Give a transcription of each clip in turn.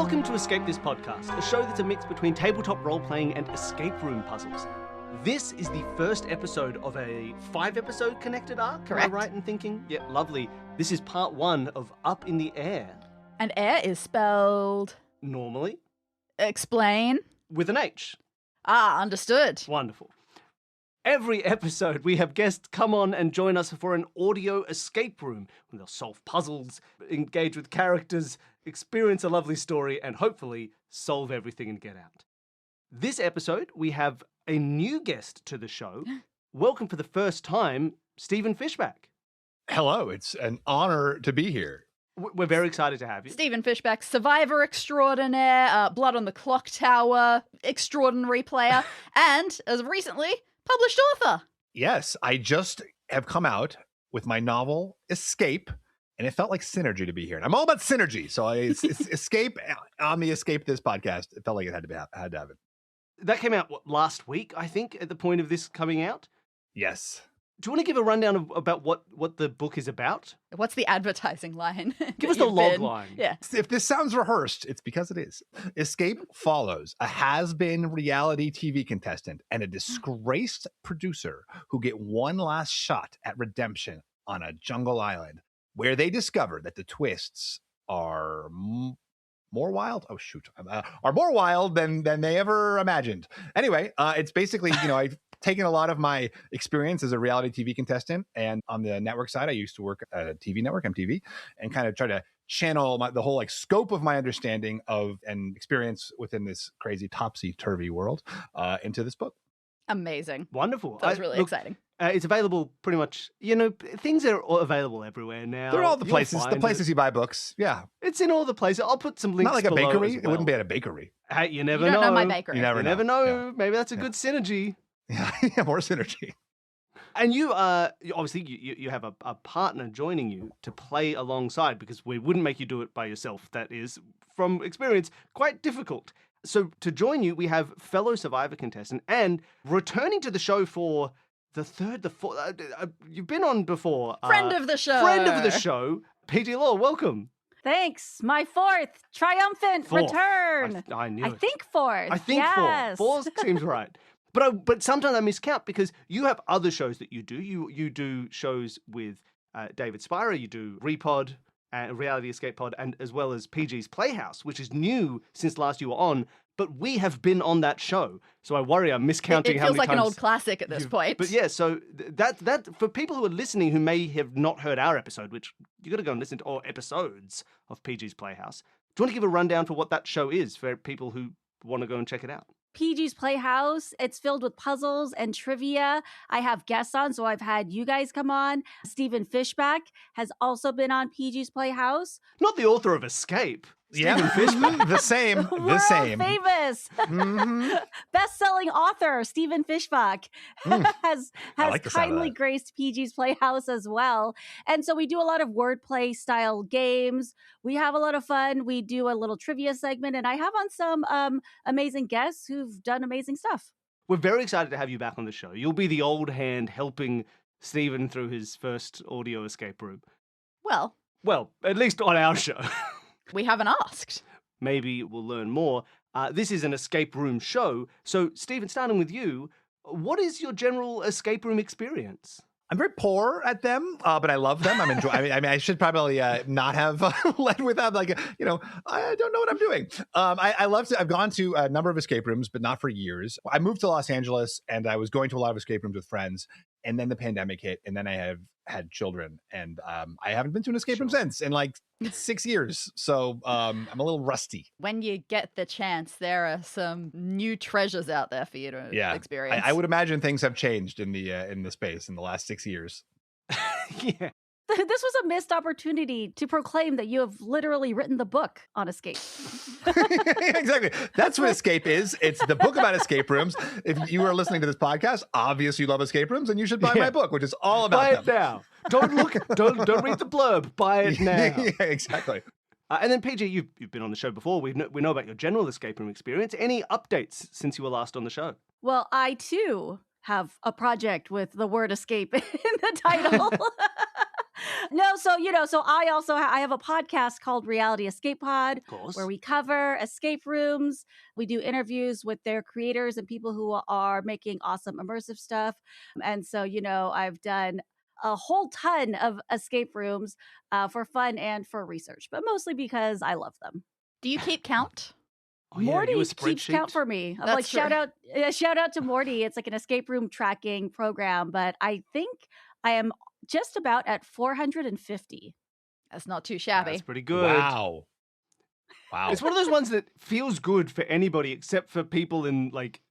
Welcome to Escape This Podcast, a show that's a mix between tabletop role-playing and escape room puzzles. This is the first episode of a 5-episode connected arc. Correct. Am I right in thinking? Yeah, lovely. This is part 1 of Up in the Air. And air is spelled... Normally, Explain. with an H. Ah, understood. Wonderful. Every episode, we have guests come on and join us for an audio escape room, where they'll solve puzzles, engage with characters, experience a lovely story, and hopefully solve everything and get out. This episode, we have a new guest to the show. Welcome for the first time, Stephen Fishbach. Hello, it's an honor to be here. We're very excited to have you. Stephen Fishbach, survivor extraordinaire, Blood on the Clock Tower, extraordinary player, and, as of recently, published author. Yes, I just have come out with my novel, Escape, and it felt like synergy to be here. And I'm all about synergy, so it's Escape on the Escape This podcast. It felt like it had to have it. That came out, last week, I think, at the point of this coming out? Yes. Do you want to give a rundown about what the book is about? What's the advertising line? Give us the log line. Yeah. If this sounds rehearsed, it's because it is. Escape follows a has-been reality TV contestant and a disgraced producer who get one last shot at redemption on a jungle island where they discover that the twists are more wild. Oh, shoot. Are more wild than they ever imagined. Anyway, it's basically, I've taken a lot of my experience as a reality TV contestant, and on the network side, I used to work at a TV network, MTV, and kind of try to channel the whole scope of my understanding of and experience within this crazy topsy-turvy world into this book. Amazing. Wonderful. That was really exciting. It's available pretty much, things are available everywhere now. They're all the You'll places find it. you buy books. Yeah. It's in all the places. I'll put some links Not like a below bakery. as It well. wouldn't be at a bakery. Hey, you never You don't know my know. bakery. You never know. Yeah. Maybe that's a good synergy. Yeah, more synergy. And you obviously you have a partner joining you to play alongside, because we wouldn't make you do it by yourself. That is, from experience, quite difficult. So to join you, we have fellow Survivor contestant and returning to the show for the fourth. You've been on before. Friend of the show. Friend of the show, Peih-Gee Law. Welcome. Thanks. My fourth triumphant Fourth. return. I knew I it. think fourth. I think yes. four. Four seems right. But sometimes I miscount, because you have other shows that you do. You do shows with David Spira. You do Repod, Reality Escape Pod, and as well as PG's Playhouse, which is new since last you were on. But we have been on that show, so I worry I'm miscounting It how feels many like times. an old classic at this you've- point. But yeah, so that for people who are listening who may have not heard our episode, which you got to go and listen to, or episodes of PG's Playhouse. Do you want to give a rundown for what that show is for people who want to go and check it out? PG's Playhouse. It's filled with puzzles and trivia. I have guests on, so I've had you guys come on. Stephen Fishbach has also been on PG's Playhouse. Not the author of Escape. Yeah, Stephen Fishbach. the same. The World same. famous Mhm. best-selling author Stephen Fishbach has I like the sound of kindly that. graced PG's Playhouse as well. And so we do a lot of wordplay style games. We have a lot of fun. We do a little trivia segment, and I have on some amazing guests who've done amazing stuff. We're very excited to have you back on the show. You'll be the old hand helping Stephen through his first audio escape room. Well, Well, at least on our show. we haven't asked. Maybe we'll learn more. This is an escape room show. So, Stephen, starting with you, what is your general escape room experience? I'm very poor at them, but I love them. I'm enjoying. I should probably not have led with that. I don't know what I'm doing. I love to. I've gone to a number of escape rooms, but not for years. I moved to Los Angeles, and I was going to a lot of escape rooms with friends. And then the pandemic hit, and then I have had children, and I haven't been to an escape room since in 6 years. So I'm a little rusty. When you get the chance, there are some new treasures out there for you to experience. I would imagine things have changed in the space in the last 6 years. Yeah. This was a missed opportunity to proclaim that you have literally written the book on escape. Exactly. That's what Escape is. It's the book about escape rooms. If you are listening to this podcast, obviously you love escape rooms, and you should buy my book, which is all about Buy it them. now. Don't read the blurb. Buy it now. Yeah, exactly. And then, PG, you've been on the show before. We know about your general escape room experience. Any updates since you were last on the show? Well, I too have a project with the word escape in the title. No, so I also I have a podcast called Reality Escape Pod, Of course. where we cover escape rooms. We do interviews with their creators and people who are making awesome immersive stuff. And so, I've done a whole ton of escape rooms for fun and for research, but mostly because I love them. Do you keep count? Oh, yeah, Morty you a keeps count spreadsheet? for me. I'm That's like, shout out to Morty. It's like an escape room tracking program, but I think I am just about at 450. That's not too shabby. That's pretty good. Wow. It's one of those ones that feels good for anybody except for people in like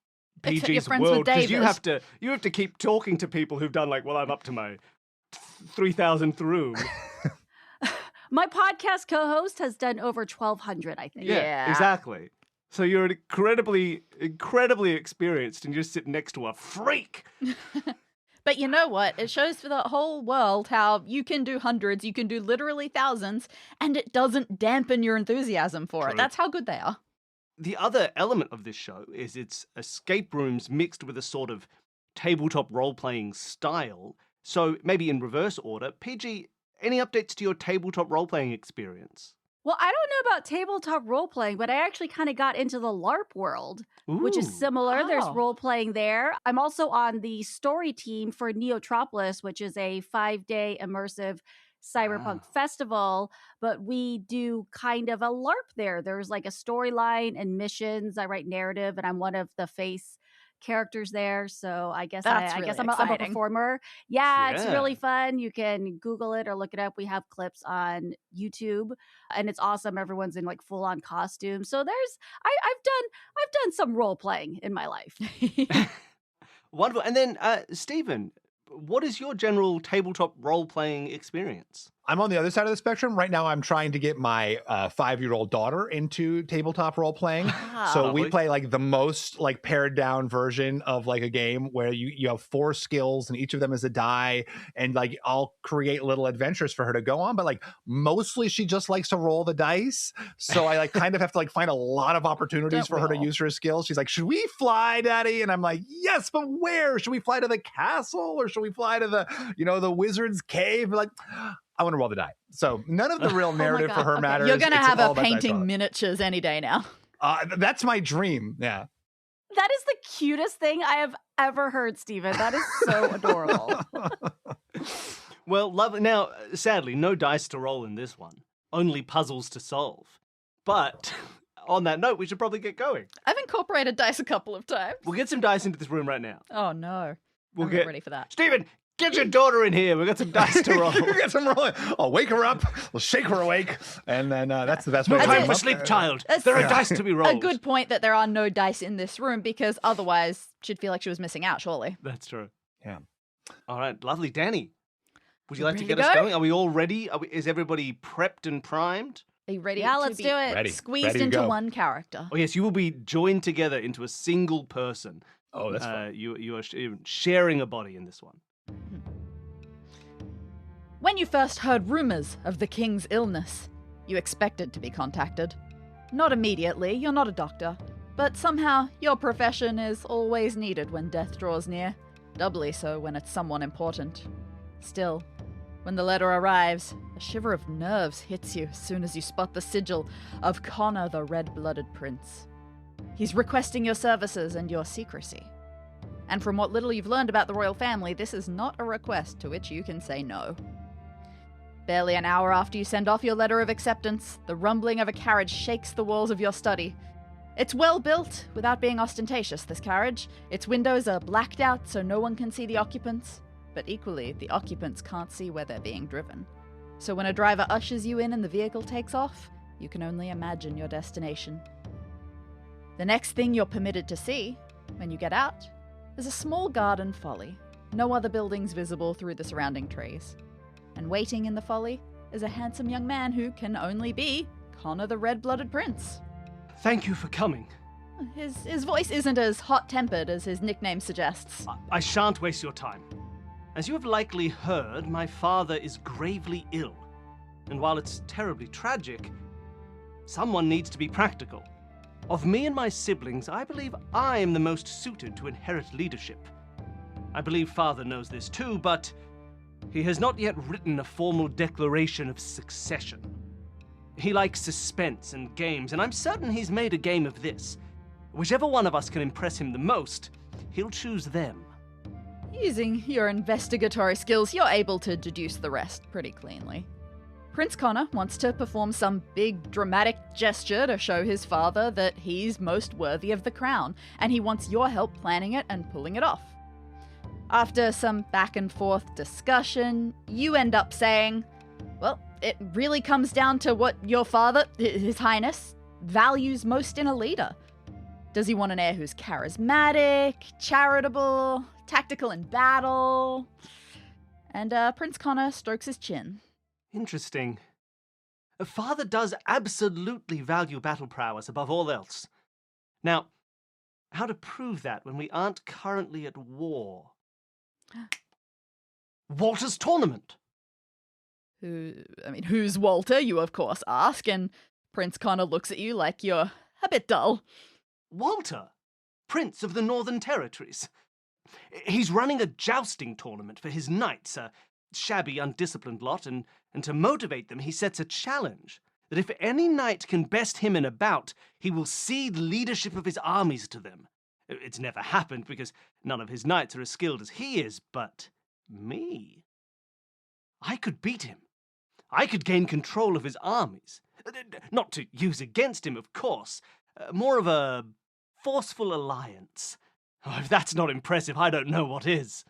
Except you're PG's friends with world, because you Davis. have to keep talking to people who've done like, well, I'm up to my 3,000th room. My podcast co-host has done over 1,200, I think. Yeah. Exactly. So you're incredibly experienced, and you just sit next to a freak. But you know what? It shows for the whole world how you can do hundreds, you can do literally thousands, and it doesn't dampen your enthusiasm for True. it. That's how good they are. The other element of this show is it's escape rooms mixed with a sort of tabletop role-playing style. So maybe in reverse order, PG, any updates to your tabletop role-playing experience? Well, I don't know about tabletop role playing, but I actually kind of got into the LARP world, which is Ooh. similar. There's Oh. role playing there. I'm also on the story team for Neotropolis, which is a 5-day immersive cyberpunk Wow. festival, but we do kind of a LARP there. There's like a storyline and missions. I write narrative, and I'm one of the face characters there. So I guess That's I really guess I'm a exciting. performer. Yeah, it's Yeah. really fun. You can Google it or look it up. We have clips on YouTube, and it's awesome. Everyone's in like full on costume. So I've done some role playing in my life. Wonderful. And then, Stephen, what is your general tabletop role-playing experience? I'm on the other side of the spectrum. Right now, I'm trying to get my 5-year-old daughter into tabletop role playing. So Lovely. we play like the most like pared down version of like a game where you have 4 skills and each of them is a die, and like I'll create little adventures for her to go on. But like mostly she just likes to roll the dice. So I like kind of have to like find a lot of opportunities Don't for her to roll. use her skills. She's like, should we fly, Daddy? And I'm like, yes, but where? Should we fly to the castle or should we fly to the, the wizard's cave? Like, I want to roll the die. So none of the real narrative for God, her okay. matters. You're going to It's have all her about dice painting roll. miniatures any day now. That's my dream. Yeah. That is the cutest thing I have ever heard, Steven. That is so adorable. Well, lovely. Now, sadly, no dice to roll in this one. Only puzzles to solve. But on that note, we should probably get going. I've incorporated dice a couple of times. We'll get some dice into this room right now. Oh, no. We'll I'm get not ready for that. Stephen, get your daughter in here. We've got some dice to roll. We got some rolling. I'll wake her up. We'll shake her awake. And then that's the best way No to time wake for them sleep, up. child. That's- There are Yeah. dice to be rolled. A good point that there are no dice in this room because otherwise she'd feel like she was missing out, surely. That's true. Yeah. All right, lovely. Danny, would you like to Ready get to us go? going? Are we all ready? Is everybody prepped and primed? Are you ready Yeah, to let's be do it. Ready. squeezed Ready to into go. one character? Oh, yes, you will be joined together into a single person. Oh, that's fun. You are sharing a body in this one. When you first heard rumors of the king's illness, you expected to be contacted. Not immediately, you're not a doctor, but somehow your profession is always needed when death draws near, doubly so when it's someone important. Still, when the letter arrives, a shiver of nerves hits you as soon as you spot the sigil of Connor the Red-Blooded Prince. He's requesting your services and your secrecy. And from what little you've learned about the royal family, this is not a request to which you can say no. Barely an hour after you send off your letter of acceptance, the rumbling of a carriage shakes the walls of your study. It's well built, without being ostentatious, this carriage. Its windows are blacked out so no one can see the occupants, but equally, the occupants can't see where they're being driven. So when a driver ushers you in and the vehicle takes off, you can only imagine your destination. The next thing you're permitted to see, when you get out, is a small garden folly, no other buildings visible through the surrounding trees. And waiting in the folly is a handsome young man who can only be Connor the Red-Blooded Prince. Thank you for coming. His voice isn't as hot-tempered as his nickname suggests. I shan't waste your time. As you have likely heard, my father is gravely ill. And while it's terribly tragic, someone needs to be practical. Of me and my siblings, I believe I am the most suited to inherit leadership. I believe father knows this too, but He has not yet written a formal declaration of succession. He likes suspense and games, and I'm certain he's made a game of this. Whichever one of us can impress him the most, he'll choose them. Using your investigatory skills, you're able to deduce the rest pretty cleanly. Prince Connor wants to perform some big dramatic gesture to show his father that he's most worthy of the crown, and he wants your help planning it and pulling it off. After some back and forth discussion, you end up saying, well, it really comes down to what your father, His Highness, values most in a leader. Does he want an heir who's charismatic, charitable, tactical in battle? And Prince Connor strokes his chin. Interesting. Father does absolutely value battle prowess above all else. Now, how to prove that when we aren't currently at war? Walter's tournament! Who's Walter, you of course ask, and Prince Connor looks at you like you're a bit dull. Walter, Prince of the Northern Territories. He's running a jousting tournament for his knights, a shabby, undisciplined lot, and to motivate them, he sets a challenge that if any knight can best him in a bout, he will cede leadership of his armies to them. It's never happened because none of his knights are as skilled as he is, but me? I could beat him. I could gain control of his armies. Not to use against him, of course. More of a forceful alliance. Oh, if that's not impressive, I don't know what is.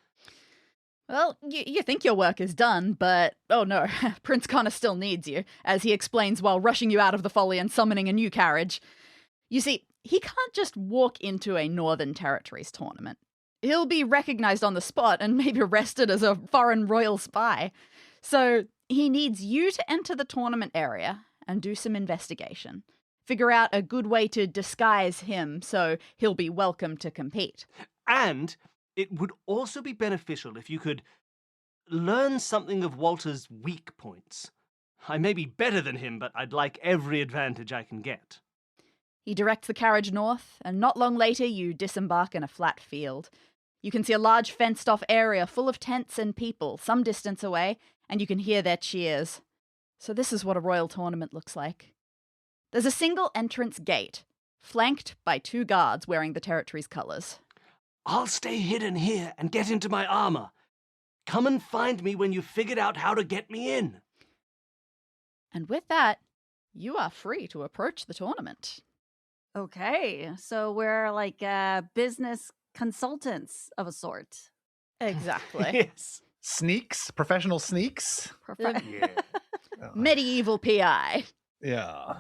Well, you think your work is done, but oh no, Prince Connor still needs you, as he explains while rushing you out of the folly and summoning a new carriage. You see, he can't just walk into a Northern Territories tournament. He'll be recognized on the spot and maybe arrested as a foreign royal spy. So he needs you to enter the tournament area and do some investigation. Figure out a good way to disguise him so he'll be welcome to compete. And it would also be beneficial if you could learn something of Walter's weak points. I may be better than him, but I'd like every advantage I can get. He directs the carriage north, and not long later you disembark in a flat field. You can see a large fenced-off area full of tents and people some distance away, and you can hear their cheers. So this is what a royal tournament looks like. There's a single entrance gate, flanked by 2 guards wearing the territory's colours. I'll stay hidden here and get into my armor. Come and find me when you've figured out how to get me in. And with that, you are free to approach the tournament. Okay, so we're like business consultants of a sort. Exactly. Yes. Sneaks, professional sneaks. Yeah. Medieval PI. Yeah.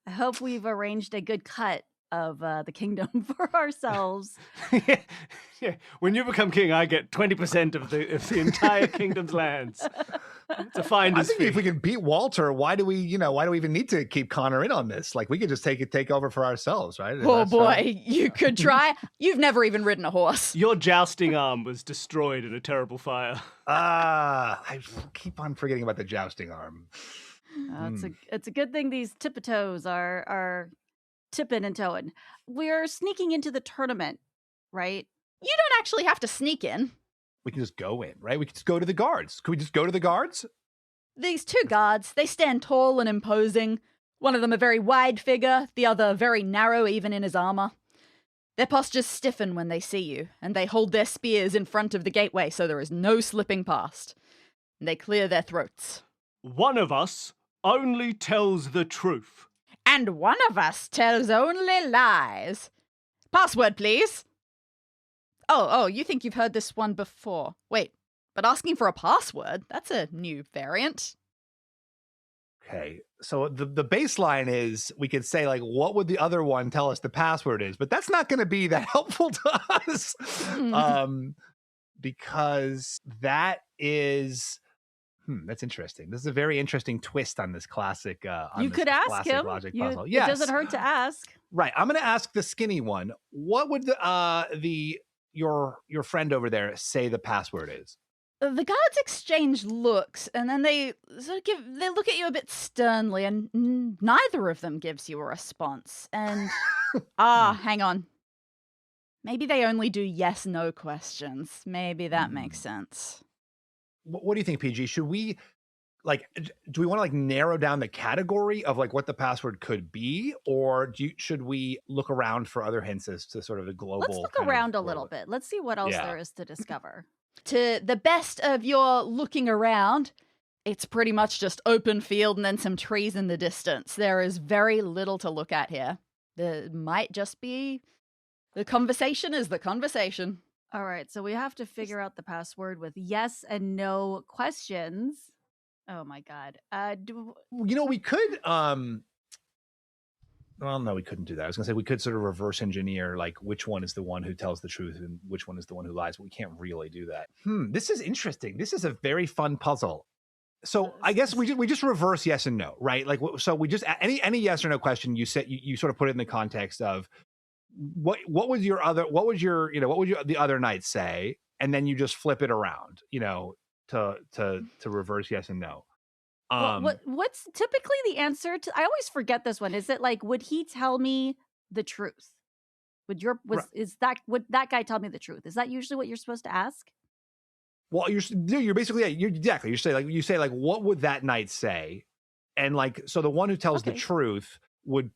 I hope we've arranged a good cut of the kingdom for ourselves. Yeah. When you become king, I get 20% of the entire kingdom's lands. It's a finder's I think fee. if we can beat Walter, why do we even need to keep Connor in on this? Like, we could just take over for ourselves, right? Oh That's, boy, you could try. You've never even ridden a horse. Your jousting arm was destroyed in a terrible fire. I keep on forgetting about the jousting arm. It's a good thing these tiptoes are tipping and toeing. We're sneaking into the tournament, right? You don't actually have to sneak in. We can just go in, right? We can just go to the guards. Could we just go to the guards? These 2 guards, they stand tall and imposing. One of them a very wide figure, the other very narrow even in his armor. Their postures stiffen when they see you, and they hold their spears in front of the gateway so there is no slipping past. They clear their throats. One of us only tells the truth. And one of us tells only lies. Password, please. Oh, you think you've heard this one before. Wait, but asking for a password, that's a new variant. Okay, so the baseline is we could say, like, what would the other one tell us the password is? But that's not going to be that helpful to us because that is... that's interesting. This is a very interesting twist on this classic. You could ask him. Logic puzzle. Yes. It doesn't hurt to ask. Right. I'm going to ask the skinny one. What would your friend over there say the password is? The guards exchange looks, and then they look at you a bit sternly, and neither of them gives you a response. And hang on. Maybe they only do yes/no questions. Maybe that makes sense. what do you think, PG? Should we do we want to narrow down the category of what the password could be, or should we look around for other hints as to sort of the global? Let's look around a little bit. Let's see what else there is to discover. To the best of your looking around, it's pretty much just open field and then some trees in the distance. There is very little to look at here. There might just be the conversation is the conversation. All right, so we have to figure out the password with yes and no questions. Oh my God. We could, well, no, we couldn't do that. I was gonna say we could sort of reverse engineer which one is the one who tells the truth and which one is the one who lies, but we can't really do that. This is interesting. This is a very fun puzzle. So I guess we just reverse yes and no, right? So we just, any yes or no question, you said, you sort of put it in the context of what would the other knight say? And then you just flip it around, to reverse yes and no. What's typically the answer to? I always forget this one. Is it would he tell me the truth? Would that guy tell me the truth? Is that usually what you're supposed to ask? Well, you're basically exactly. You say what would that knight say, and so the one who tells the truth would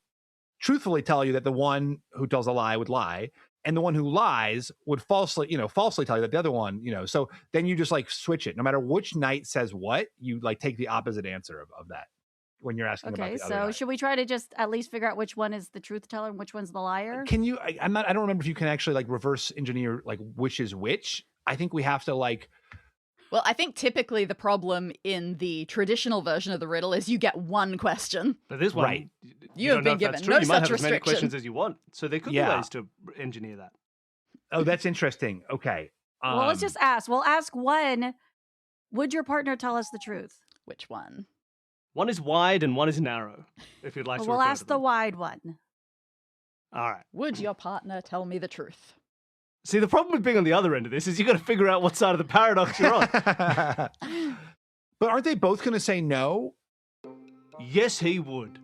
truthfully tell you that the one who tells a lie would lie. And the one who lies would falsely tell you that the other one, so then you just switch it. No matter which knight says what, you take the opposite answer of that when you're asking about the other knight. Should we try to just at least figure out which one is the truth teller and which one's the liar? Can you, I don't remember if you can actually reverse engineer which is which. I think we have to Well, I think typically the problem in the traditional version of the riddle is you get one question. But this one, right. You have been given no you might have as many restriction. questions as you want. So there could be ways to engineer that. Oh, that's interesting. Okay. Well, let's just ask. We'll ask one. Would your partner tell us the truth? Which one? One is wide and one is narrow, if you'd like to We'll refer ask to the them. wide one. All right. Would your partner tell me the truth? See, the problem with being on the other end of this is you got to figure out what side of the paradox you're on. But aren't they both going to say no? Yes, he would.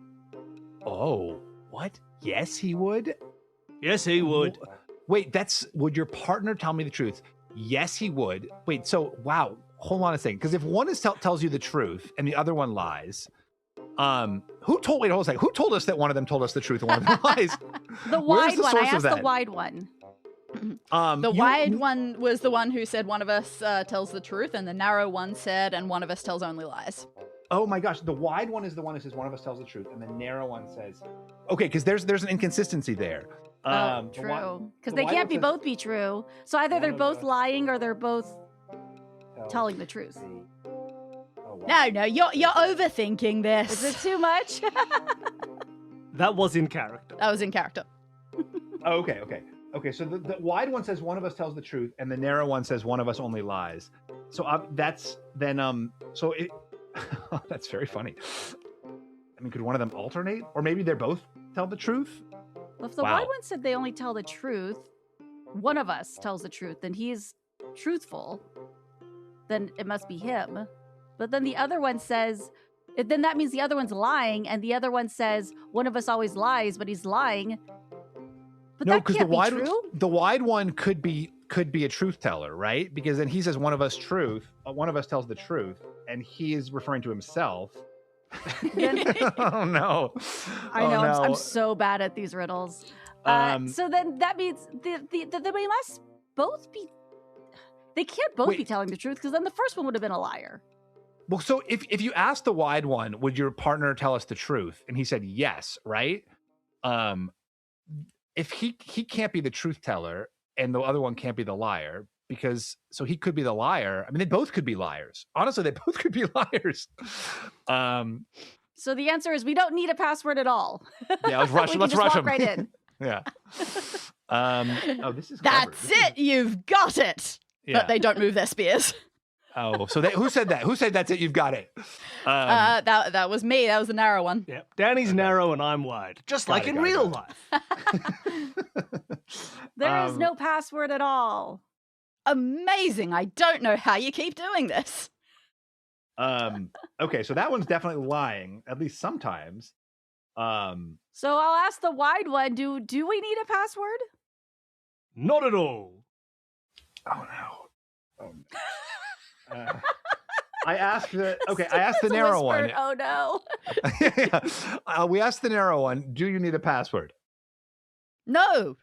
Oh, what? Yes, he would? Yes, he would. Wait, would your partner tell me the truth? Yes, he would. Wait, so, wow, hold on a second. Because if one tells you the truth and the other one lies, who told us that one of them told us the truth and one of them lies? The wide one. I asked the wide one. The wide one was the one who said one of us tells the truth, and the narrow one said, and one of us tells only lies. Oh my gosh, the wide one is the one who says one of us tells the truth, and the narrow one says, okay, because there's an inconsistency there. True. Because they can't both be true. So either they're both lying or they're both telling the truth. Oh, wow. No, you're overthinking this. Is it too much? That was in character. That was in character. Oh, okay. So the wide one says one of us tells the truth, and the narrow one says one of us only lies. So that's then so it. That's very funny. I mean, could one of them alternate, or maybe they're both tell the truth? Well, if the wide one said they only tell the truth, one of us tells the truth, and he's truthful, then it must be him. But then the other one says, then that means the other one's lying, and the other one says one of us always lies, but he's lying. But no, that can't be true. The wide one could be a truth teller, right? Because then he says one of us tells the truth, and he is referring to himself. Oh no! I know. No. I'm so bad at these riddles. So then that means they must both be. They can't both be telling the truth, because then the first one would have been a liar. Well, so if you asked the wide one, would your partner tell us the truth? And he said yes, right? If he can't be the truth teller and the other one can't be the liar, because so he could be the liar. I mean, they both could be liars. Honestly, they both could be liars. So the answer is we don't need a password at all. Yeah, let's rush. Let's rush walk him. right in. Yeah. Oh, this is clever. That's it. You've got it. Yeah. But they don't move their spears. Oh, so who said that? Who said that's it? You've got it. That was me. That was the narrow one. Yeah, Danny's narrow and I'm wide, just like in real life. There is no password at all. Amazing. I don't know how you keep doing this. Okay, so that one's definitely lying, at least sometimes. So I'll ask the wide one, do we need a password? Not at all. Oh no. I asked the It's a narrow whispered, one. Oh no. We asked the narrow one. Do you need a password? No.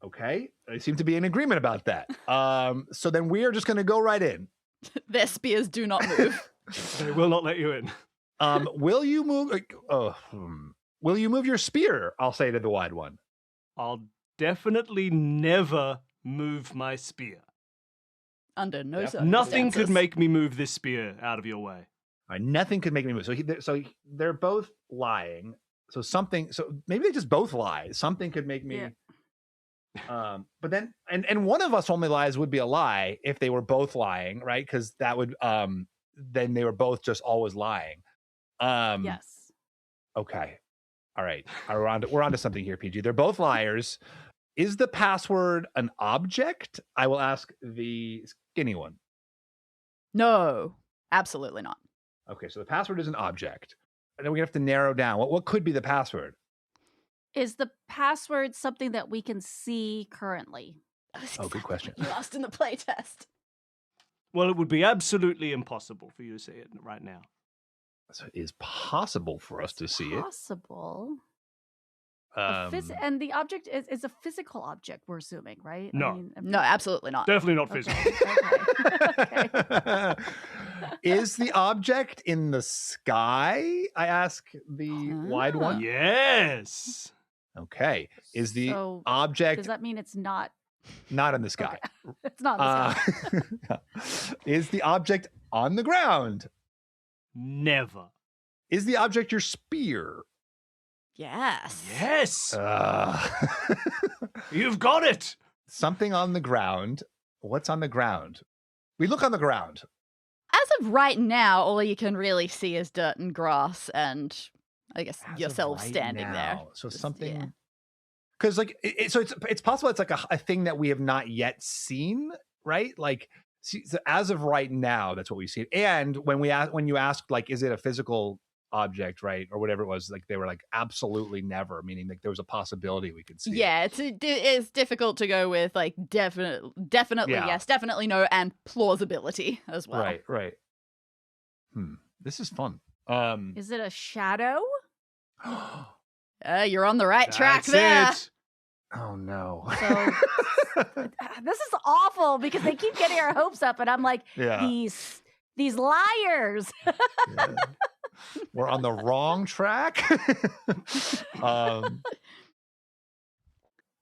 Okay, they seem to be in agreement about that. So then we are just going to go right in. Their spears do not move. They will not let you in. Will you move? Will you move your spear? I'll say to the wide one. I'll definitely never move my spear. Under no Yep. circumstances. Nothing could make me move this spear out of your way. All right, nothing could make me move. So they're both lying. So maybe they just both lie. Something could make me. Yeah. But then, and one of us only lies would be a lie if they were both lying, right? Because that would, then they were both just always lying. Yes. Okay. All right. We're on to something here, PG. They're both liars. Is the password an object? I will ask the skinny one. No, absolutely not. Okay, so the password is an object. And then we have to narrow down. What could be the password? Is the password something that we can see currently? Oh, good question. You asked in the playtest. Well, it would be absolutely impossible for you to see it right now. So it is possible for us to see it. Possible. And the object is a physical object, we're assuming, right? No. No, absolutely not. Definitely not Okay. physical. Okay. Is the object in the sky? I ask the wide one. Yes. Okay. Is the So, object Does that mean it's not? not in the sky? Okay. It's not in the sky. Is the object on the ground? Never. Is the object your spear? Yes. Yes. Uh, You've got it. something on the ground. What's on the ground? We look on the ground. As of right now, all you can really see is dirt and grass and I guess As of yourself right standing there. now. So Just- something. yeah. Because it's possible it's like a thing that we have not yet seen, right? Like so as of right now, that's what we see. And when you asked like, is it a physical object, right, or whatever it was, like they were like absolutely never, meaning like there was a possibility we could see. Yeah, it's difficult to go with like definitely Yeah. yes, definitely no, and plausibility as well. Right. This is fun. Is it a shadow? You're on the right track That's there. it. Oh no. So this is awful because they keep getting our hopes up, and I'm like, Yeah. these liars. Yeah. We're on the wrong track.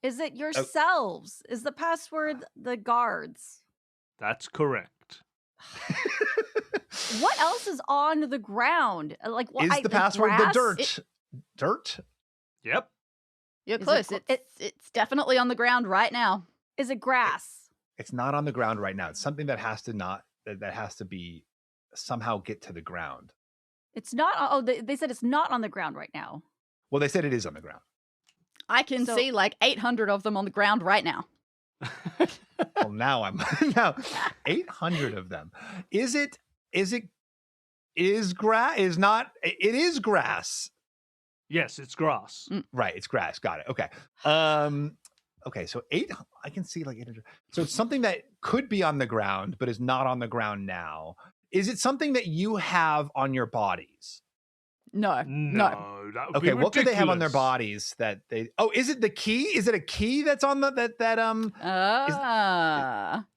Is it yourselves? Is the password the guards? That's correct. What else is on the ground? Like what? Is the password the grass? dirt? Dirt? Yep. You're Is it close. clo- It's definitely on the ground right now. Is it grass? It's not on the ground right now. It's something that has to be somehow get to the ground. It's not. Oh, they said it's not on the ground right now. Well, they said it is on the ground. I can So- see like 800 of them on the ground right now. Well, now 800 of them. It is grass. Yes, it's grass. Right, it's grass. Got it. Okay. Okay, so I can see like 800. So it's something that could be on the ground but is not on the ground now. Is it something that you have on your bodies? No. No, that would be Okay, what could they have on their ridiculous. bodies that they? Oh, is it the key? Is it a key that's on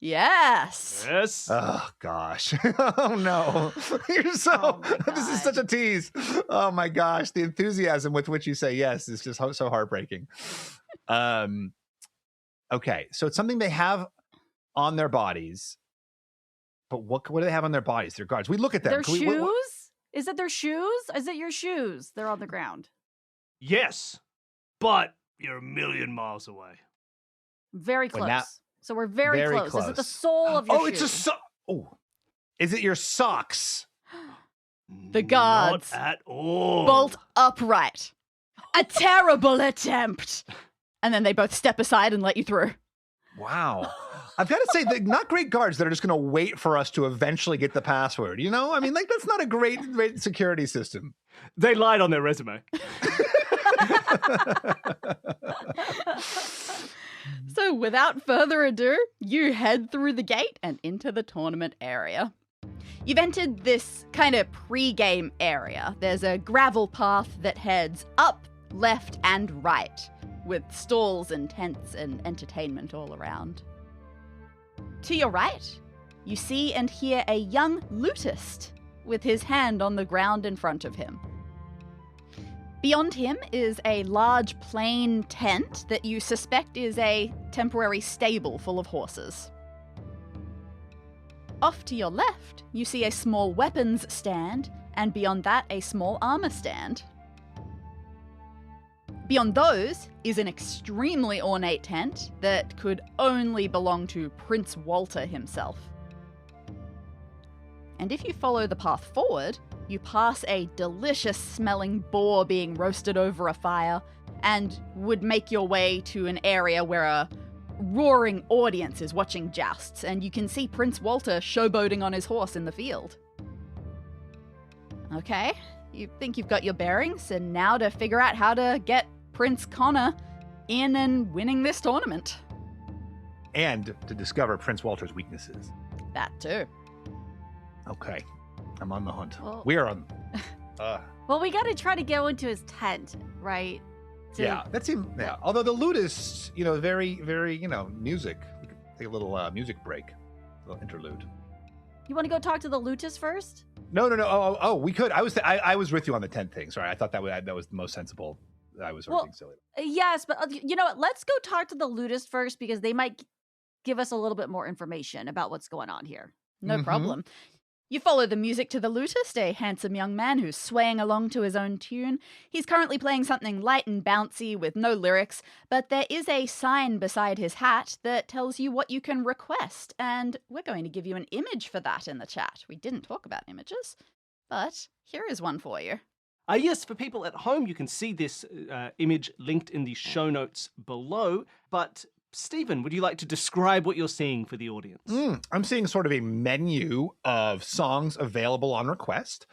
Yes. Yes. Oh gosh! Oh no! You're so. Oh my This is God. such a tease. Oh my gosh! The enthusiasm with which you say yes is just so heartbreaking. Okay, so it's something they have on their bodies, but what do they have on their bodies? Their guards. We look at them. Their Can we- shoes? what- Is it their shoes? Is it your shoes? They're on the ground. Yes, but you're a million miles away. Very When close. that- So we're very, Very close. Is it the close. sole of your Oh, shoe? it's a Oh, is it your socks? The guards. Not at all. Bolt upright. A terrible attempt. And then they both step aside and let you through. Wow. I've got to say, they're not great guards that are just going to wait for us to eventually get the password. You know, I mean, like that's not a great security system. They lied on their resume. So without further ado, you head through the gate and into the tournament area. You've entered this kind of pre-game area. There's a gravel path that heads up, left, and right, with stalls and tents and entertainment all around. To your right, you see and hear a young lutist with his hand on the ground in front of him. Beyond him is a large plain tent that you suspect is a temporary stable full of horses. Off to your left, you see a small weapons stand, and beyond that, a small armor stand. Beyond those is an extremely ornate tent that could only belong to Prince Walter himself. And if you follow the path forward, you pass a delicious-smelling boar being roasted over a fire, and would make your way to an area where a roaring audience is watching jousts, and you can see Prince Walter showboating on his horse in the field. Okay, you think you've got your bearings, and now to figure out how to get Prince Connor in and winning this tournament. And to discover Prince Walter's weaknesses. That too. Okay, I'm on the hunt. Well- We are on. Well, we got to try to go into his tent, right? Yeah, that seems. Yeah, although the lutists, very, very, music. We could take a little music break, a little interlude. You want to go talk to the lutist first? No. Oh, we could. I was with you on the tent thing. Sorry, I thought that was the most sensible. I was sort of being silly. Yes, but you know what? Let's go talk to the lutist first because they might give us a little bit more information about what's going on here. No problem. You follow the music to the lutist, a handsome young man who's swaying along to his own tune. He's currently playing something light and bouncy with no lyrics, but there is a sign beside his hat that tells you what you can request, and we're going to give you an image for that in the chat. We didn't talk about images, but here is one for you. Yes, for people at home, you can see this image linked in the show notes below, but Stephen, would you like to describe what you're seeing for the audience? I'm seeing sort of a menu of songs available on request.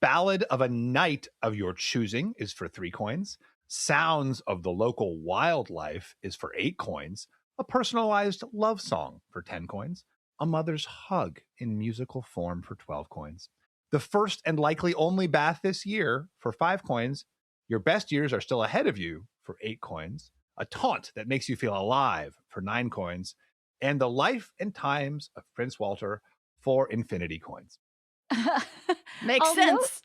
Ballad of a Knight of your choosing is for 3 coins. Sounds of the local wildlife is for 8 coins. A personalized love song for 10 coins. A mother's hug in musical form for 12 coins. The first and likely only bath this year for 5 coins. Your best years are still ahead of you for 8 coins. A taunt that makes you feel alive for 9 coins, and the life and times of Prince Walter for infinity coins. Makes sense.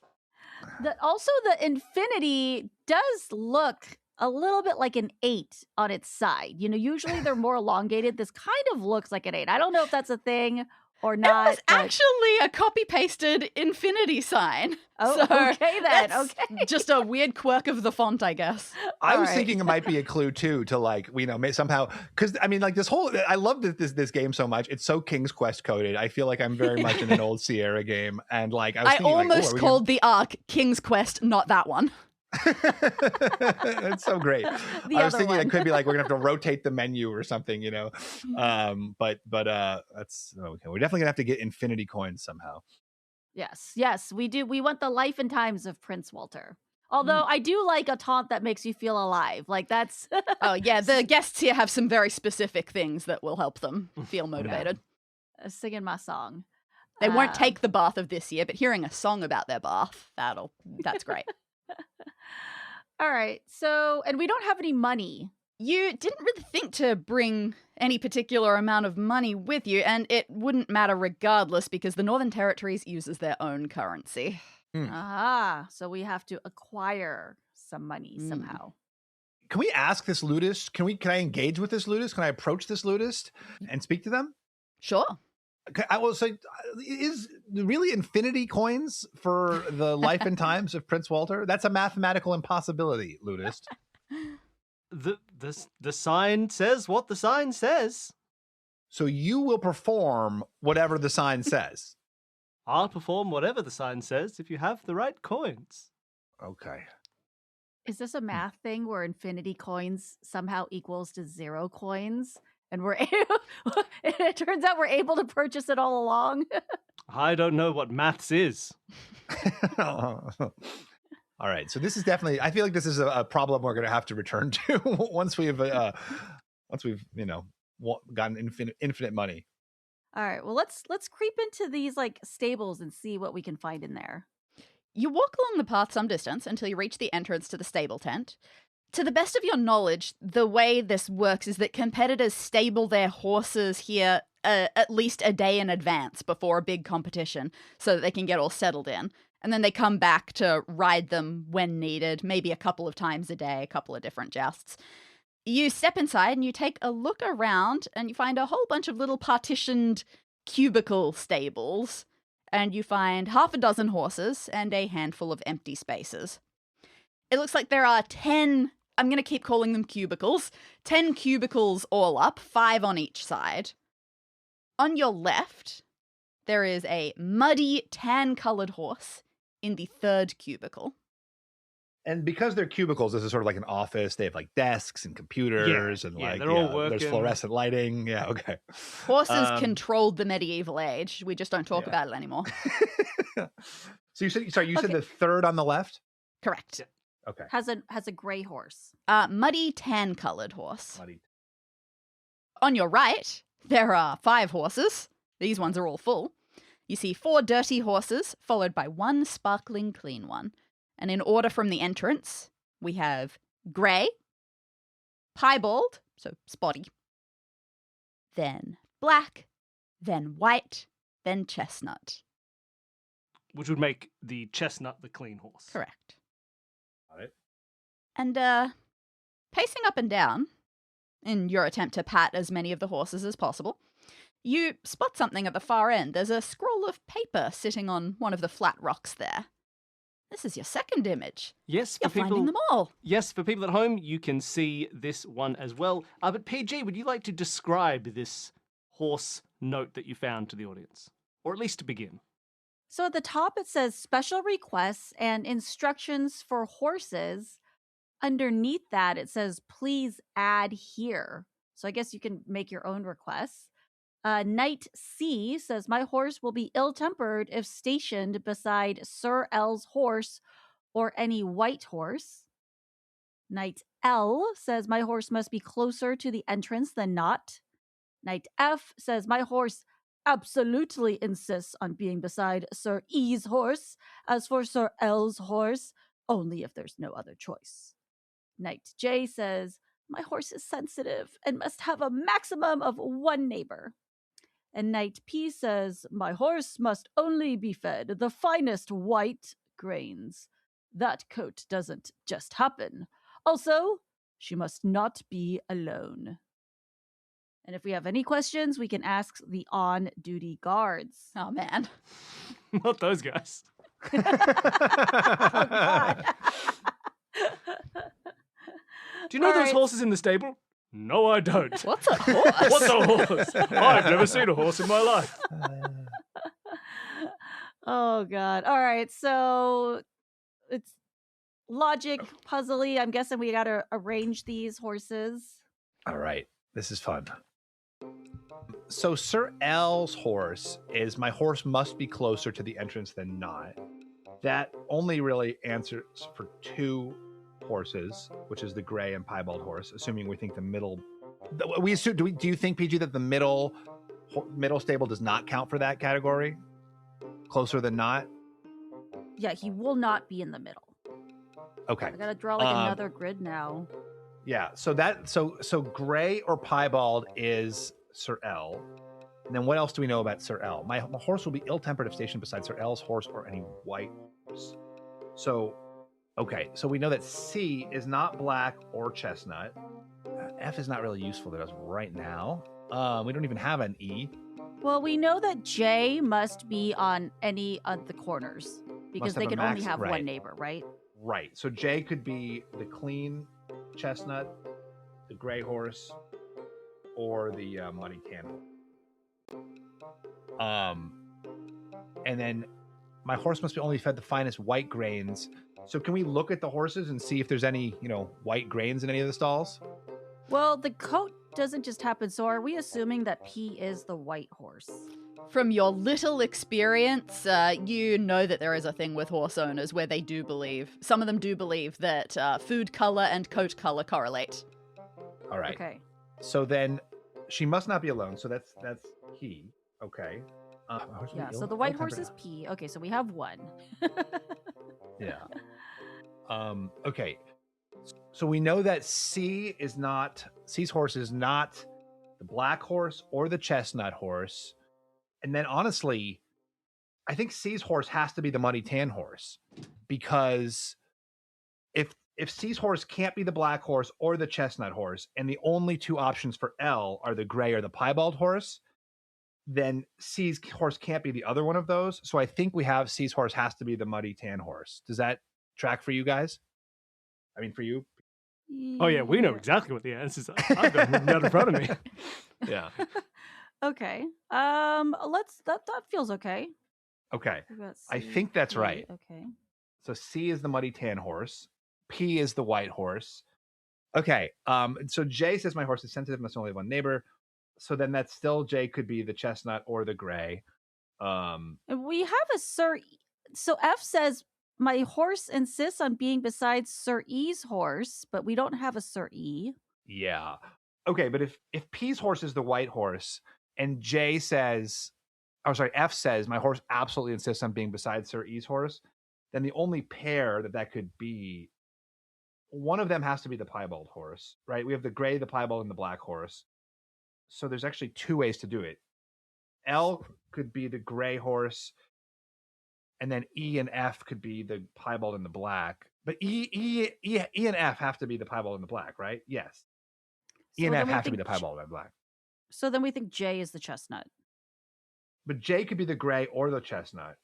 Also, the infinity does look a little bit like an 8 on its side. Usually they're more elongated. This kind of looks like an 8. I don't know if that's a thing or not. It was actually a copy-pasted infinity sign. Oh, so okay then. Okay. Just a weird quirk of the font, I guess. I was thinking it might be a clue too to somehow, because this whole, I love this game so much. It's so King's Quest coded. I feel like I'm very much in an old Sierra game, and I almost called the arc King's Quest, not that one. That's so great. I was thinking it could be we're gonna have to rotate the menu or something, but that's okay. We're definitely gonna have to get infinity coins somehow. Yes, we do. We want the life and times of Prince Walter. Although I do like a taunt that makes you feel alive. That's oh yeah, the guests here have some very specific things that will help them feel motivated. Singing my song. They won't take the bath of this year, but hearing a song about their bath, that's great. All right. So, and we don't have any money. You didn't really think to bring any particular amount of money with you, and it wouldn't matter regardless because the Northern Territories uses their own currency. So we have to acquire some money somehow. Can we ask this lutist? Can I engage with this lutist? Can I approach this lutist and speak to them? Sure. I will say, is really infinity coins for the life and times of Prince Walter? That's a mathematical impossibility, lutist. The sign says what the sign says. So you will perform whatever the sign says. I'll perform whatever the sign says if you have the right coins. Okay. Is this a math thing where infinity coins somehow equals to 0 coins? And it turns out we're able to purchase it all along. I don't know what maths is. All right. So this is definitely, I feel like this is a problem we're going to have to return to once we've gotten infinite money. All right. Well, let's creep into these like stables and see what we can find in there. You walk along the path some distance until you reach the entrance to the stable tent. To the best of your knowledge, the way this works is that competitors stable their horses here at least a day in advance before a big competition so that they can get all settled in. And then they come back to ride them when needed, maybe a couple of times a day, a couple of different jousts. You step inside and you take a look around and you find a whole bunch of little partitioned cubicle stables. And you find half a dozen horses and a handful of empty spaces. It looks like there are 10, I'm going to keep calling them cubicles, 10 cubicles all up, 5 on each side. On your left, there is a muddy tan-coloured horse in the third cubicle. And because they're cubicles, this is sort of like an office. They have like desks and computers and like they're all working. There's fluorescent lighting. Yeah, okay. Horses controlled the medieval age. We just don't talk about it anymore. So you said the third on the left? Correct. Yeah. Okay. Has a gray horse. Muddy tan-coloured horse. Muddy. On your right, there are 5 horses. These ones are all full. You see 4 dirty horses, followed by 1 sparkling clean one. And in order from the entrance, we have grey, piebald, so spotty, then black, then white, then chestnut. Which would make the chestnut the clean horse. Correct. Got it. And pacing up and down, in your attempt to pat as many of the horses as possible, you spot something at the far end. There's a scroll of paper sitting on one of the flat rocks there. This is your second image. Yes, You're finding them all. Yes, for people at home, you can see this one as well. But PG, would you like to describe this horse note that you found to the audience? Or at least to begin. So at the top it says special requests and instructions for horses. Underneath that it says please add here. So I guess you can make your own requests. Knight C says, my horse will be ill-tempered if stationed beside Sir L's horse or any white horse. Knight L says, my horse must be closer to the entrance than not. Knight F says, my horse absolutely insists on being beside Sir E's horse. As for Sir L's horse, only if there's no other choice. Knight J says, my horse is sensitive and must have a maximum of 1 neighbor. And Knight P says, my horse must only be fed the finest white grains. That coat doesn't just happen. Also, she must not be alone. And if we have any questions, we can ask the on-duty guards. Oh, man. Not those guys. Oh, God. Do you know those horses in the stable? No, I don't. What's a horse? What's a horse? I've never seen a horse in my life. Oh, God. All right. So it's logic puzzly. I'm guessing we got to arrange these horses. All right. This is fun. So Sir L's horse is my horse must be closer to the entrance than not. That only really answers for 2 horses, which is the gray and piebald horse, assuming we think the middle. We assume. Do you think, PG, that the middle stable does not count for that category? Closer than not. Yeah, he will not be in the middle. Okay. I gotta draw like another grid now. Yeah. So gray or piebald is Sir L. And then what else do we know about Sir L? My horse will be ill-tempered if stationed beside Sir L's horse or any white horse. So. Okay, so we know that C is not black or chestnut. F is not really useful to us right now. We don't even have an E. Well, we know that J must be on any of the corners because they can only have 1 neighbor, right? Right. So J could be the clean chestnut, the gray horse, or the muddy tan. And then my horse must be only fed the finest white grains. So can we look at the horses and see if there's any, white grains in any of the stalls? Well, the coat doesn't just happen. So are we assuming that P is the white horse? From your little experience, you know that there is a thing with horse owners where they do believe, some of them do believe that food color and coat color correlate. All right. Okay. So then she must not be alone. So that's he. Okay. Yeah, so the white horse is P. Okay, so we have one. Yeah. Okay. So we know that C's horse is not the black horse or the chestnut horse. And then honestly, I think C's horse has to be the muddy tan horse, because if C's horse can't be the black horse or the chestnut horse, and the only two options for L are the gray or the piebald horse, then C's horse can't be the other one of those. So I think we have C's horse has to be the muddy tan horse. Does that track for you guys? I mean, for you? Oh yeah, we know exactly what the answers are. I've got them right in front of me. Yeah. Okay. That feels okay. Okay. I C, think that's P. right. Okay. So C is the muddy tan horse. P is the white horse. Okay. So J says my horse is sensitive, must only have one neighbor. So then that's still J could be the chestnut or the gray. And we have a Sir. So F says my horse insists on being beside Sir E's horse, but we don't have a Sir E. Yeah. Okay, but if P's horse is the white horse and F says my horse absolutely insists on being beside Sir E's horse, then the only pair that could be, one of them has to be the piebald horse, right? We have the gray, the piebald, and the black horse. So there's actually two ways to do it. L could be the gray horse, and then E and F could be the piebald and the black. But E and F have to be the piebald and the black, right? Yes. E and F have to be the piebald and the black. So then we think J is the chestnut. But J could be the gray or the chestnut.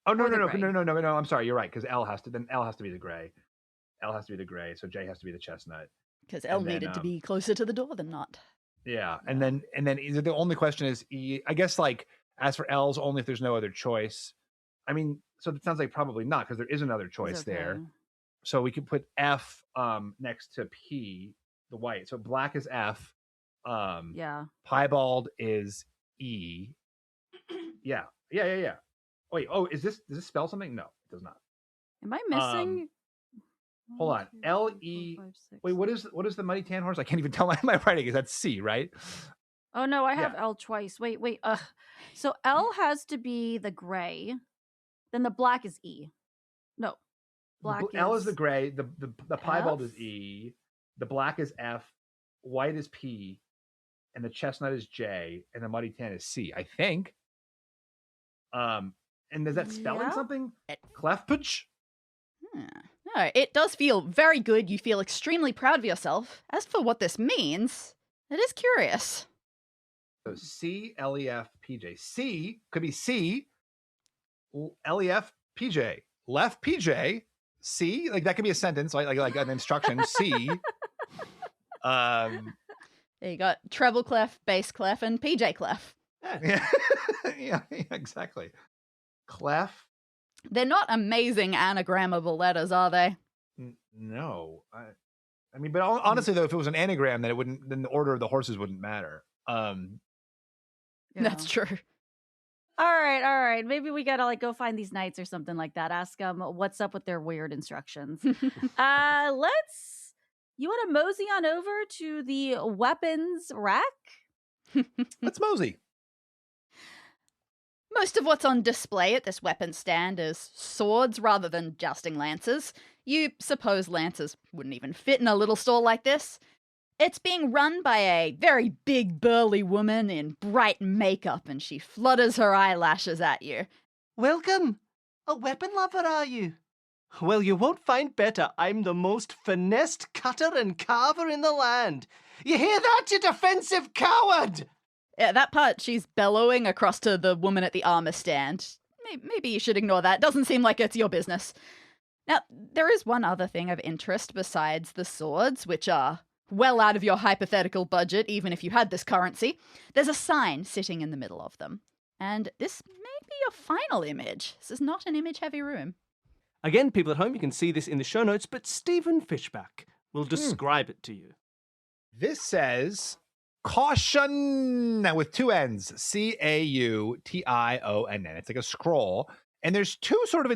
Oh no! I'm sorry. You're right, because L has to be the gray. L has to be the gray, so J has to be the chestnut. Because L needed to be closer to the door than not. Yeah, and then the only question is E. I guess, like, as for L's, only if there's no other choice. I mean, so it sounds like probably not, because there is another choice there. So we could put F next to P, the white. So black is F. Piebald is E. Yeah. Wait. Oh, does this spell something? No, it does not. Am I missing? Hold on. L-E. Wait, what is the muddy tan horse? I can't even tell my writing. Is that C, right? Oh no, I have L twice. Wait. So L has to be the gray. Then the black is E. No. L is the gray. The piebald is E. The black is F. White is P. And the chestnut is J. And the muddy tan is C, I think. And is that spelling something? Clefpage? No, it does feel very good. You feel extremely proud of yourself. As for what this means, it is curious. So C, L-E-F, P-J. C could be C, L-E-F, P-J. Left P-J, C. Like, that could be a sentence, like an instruction. C. There you got treble clef, bass clef, and PJ clef. Yeah, exactly. Clef. They're not amazing anagrammable letters, are they? No. I mean, but honestly, though, if it was an anagram, then the order of the horses wouldn't matter. That's true. All right. Maybe we gotta go find these knights or something like that. Ask them what's up with their weird instructions. You want to mosey on over to the weapons rack? Let's mosey. Most of what's on display at this weapon stand is swords rather than jousting lances. You suppose lances wouldn't even fit in a little store like this. It's being run by a very big burly woman in bright makeup, and she flutters her eyelashes at you. Welcome! A weapon lover, are you? Well, you won't find better. I'm the most finessed cutter and carver in the land. You hear that, you defensive coward? Yeah, that part she's bellowing across to the woman at the armor stand. Maybe you should ignore that. Doesn't seem like it's your business. Now, there is one other thing of interest besides the swords, which are well out of your hypothetical budget, even if you had this currency. There's a sign sitting in the middle of them. And this may be your final image. This is not an image-heavy room. Again, people at home, you can see this in the show notes, but Stephen Fishbach will describe it to you. This says, caution, with two N's, C-A-U-T-I-O-N-N. It's like a scroll. And there's two sort of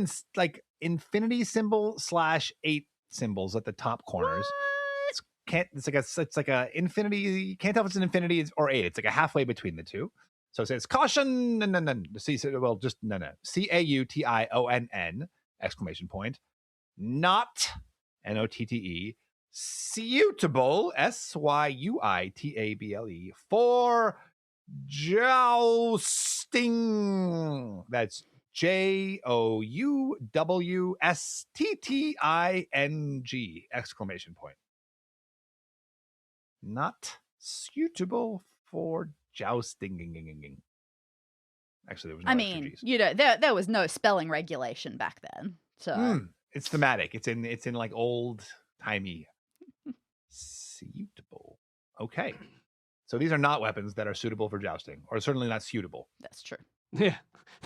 infinity symbol / 8 symbols at the top corners. It's like a infinity. You can't tell if it's an infinity or 8. It's like a halfway between the two. So it says caution. Well, just no. CAUTIONN exclamation point. Not NOTTE. Suitable SYUITABLE for jousting. That's JOUWSTTING exclamation point. Not suitable for jousting. Actually, there was no extra G's. There was no spelling regulation back then. So it's thematic. It's in like old timey. Suitable. Okay. So these are not weapons that are suitable for jousting, or certainly not suitable. That's true. Yeah.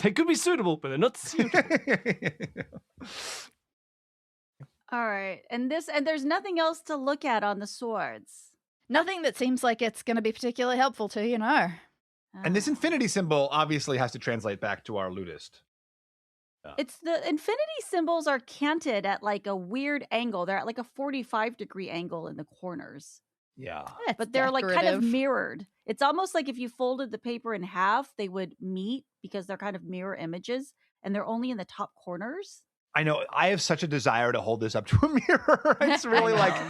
They could be suitable, but they're not suitable. All right. And there's nothing else to look at on the swords. Nothing that seems like it's going to be particularly helpful to you, no. And this infinity symbol obviously has to translate back to our ludist. It's the infinity symbols are canted at like a weird angle. They're at like a 45-degree angle in the corners. Yeah. But they're like kind of mirrored. It's almost like if you folded the paper in half, they would meet because they're kind of mirror images and they're only in the top corners. I know. I have such a desire to hold this up to a mirror. It's really like,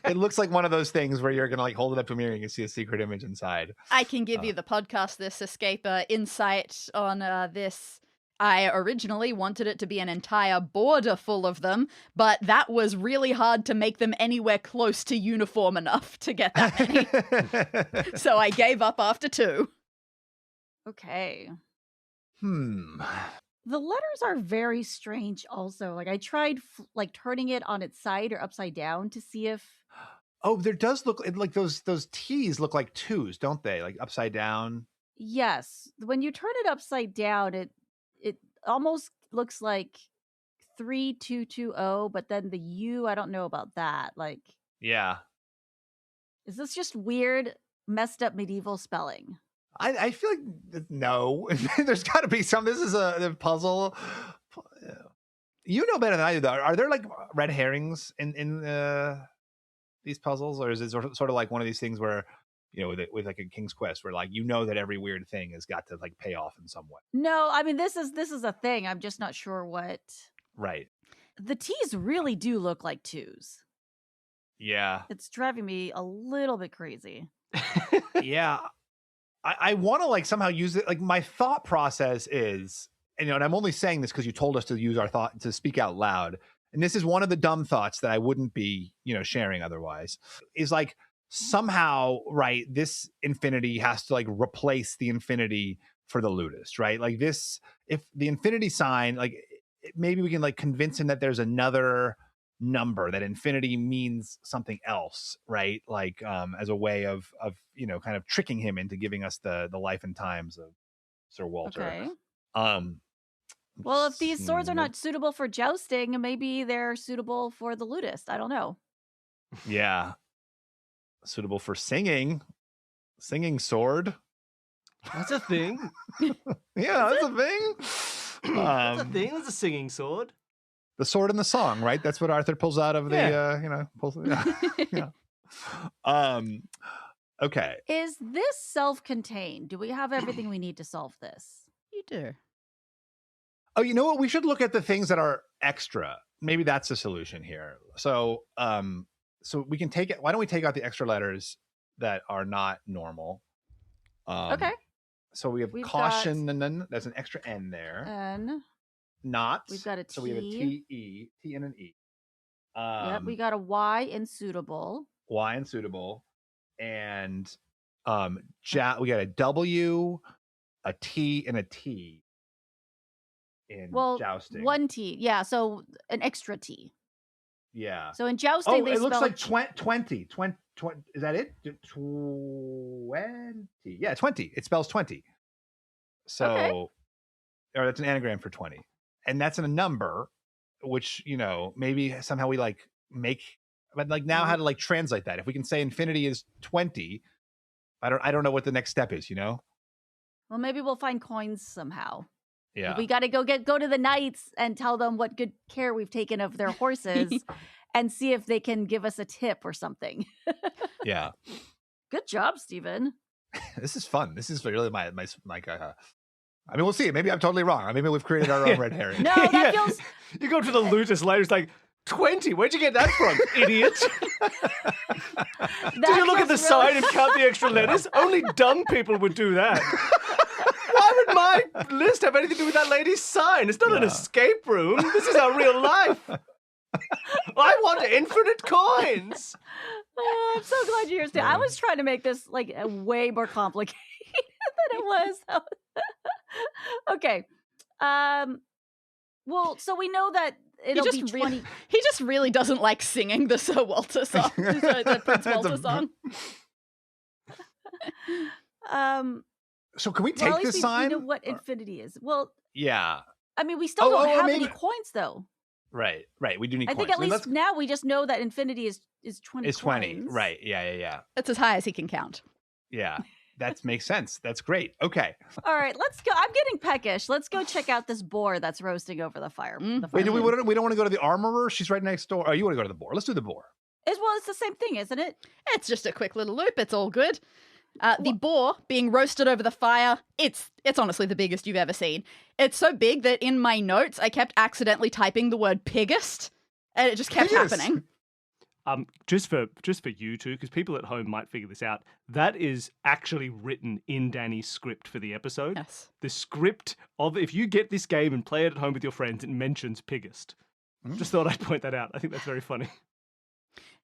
it looks like one of those things where you're going to like hold it up to a mirror and you can see a secret image inside. I can give you the podcast This Escape insight on this. I originally wanted it to be an entire border full of them, but that was really hard to make them anywhere close to uniform enough to get that many. So I gave up after 2. Okay. The letters are very strange also. Like I tried like turning it on its side or upside down to see if... Oh, there does look like those T's look like 2s, don't they? Like upside down. Yes. When you turn it upside down, it almost looks like 3220, but then the U, I don't know about that. Like, yeah. Is this just weird, messed up medieval spelling? I feel like no. There's got to be some. This is a puzzle. You know better than I do, though. Are there like red herrings in these puzzles, or is it sort of like one of these things where, you know, with like a King's Quest, where like that every weird thing has got to like pay off in some way? No, I mean this is a thing. I'm just not sure what. Right. The T's really do look like 2s. Yeah. It's driving me a little bit crazy. Yeah. I want to like somehow use it. Like my thought process is, and I'm only saying this because you told us to use our thought to speak out loud. And this is one of the dumb thoughts that I wouldn't be, sharing otherwise, is like somehow, right, this infinity has to like replace the infinity for the ludist, right? Like this, if the infinity sign, like maybe we can like convince him that there's another number, that infinity means something else, right? Like as a way of kind of tricking him into giving us the life and times of Sir Walter. Okay. Well, if these swords are not suitable for jousting, maybe they're suitable for the ludist. I don't know. Yeah. Suitable for singing sword. That's a thing. Yeah, that's a thing. That's a thing. That's a singing sword. The sword in the song, right? That's what Arthur pulls out of the, okay. Is this self-contained? Do we have everything we need to solve this? You do. Oh, you know what? We should look at the things that are extra. Maybe that's the solution here. So, so we can take it. Why don't we take out the extra letters that are not normal? Okay. So we've caution, and then there's an extra N there. N. Not. We've got a T. So we have a T and an E. Yep, we got a Y in suitable. Y in suitable. And we got a W, a T, and a T in jousting. One T. Yeah, so an extra T. Yeah. So in jousting, it looks like 20. 20. Is that it? 20. Yeah, 20. It spells 20. So, okay. Or that's an anagram for 20. And that's in a number, which, maybe somehow we like make, but like now how to like translate that. If we can say infinity is 20, I don't know what the next step is, Well, maybe we'll find coins somehow. Yeah. We got to go to the knights and tell them what good care we've taken of their horses and see if they can give us a tip or something. Yeah. Good job, Stephen. This is fun. This is really my like. I mean, we'll see. Maybe I'm totally wrong. Maybe we've created our own red herring. No, that feels. You go to the Lutus later. It's like 20. Where'd you get that from, idiot? Did you look at the sign and count the extra letters? Only dumb people would do that. Why would my list have anything to do with that lady's sign? It's not an escape room. This is our real life. I want infinite coins. Oh, I'm so glad you're here, Stu. I was trying to make this like way more complicated than it was. Okay. Well, so we know that it'll be 20. He just really doesn't like singing the Sir Walter song. the Prince Walter song. So can we take this sign? We know what infinity is. Well, yeah. I mean, we still don't have any coins, though. Right. We do need coins. I think at least now we just know that infinity is 20 It's 20. coins. Right. Yeah. That's as high as he can count. Yeah. That makes sense. That's great. Okay. All right, let's go. I'm getting peckish. Let's go check out this boar that's roasting over the fire. Wait, we don't want to go to the armorer? She's right next door. Oh, you want to go to the boar? Let's do the boar. It's the same thing, isn't it? It's just a quick little loop. It's all good. The boar being roasted over the fire, it's honestly the biggest you've ever seen. It's so big that in my notes, I kept accidentally typing the word piggest, and it just kept happening. Just for you two, because people at home might figure this out, that is actually written in Danny's script for the episode. Yes. The script of, if you get this game and play it at home with your friends, it mentions piggest. Just thought I'd point that out. I think that's very funny.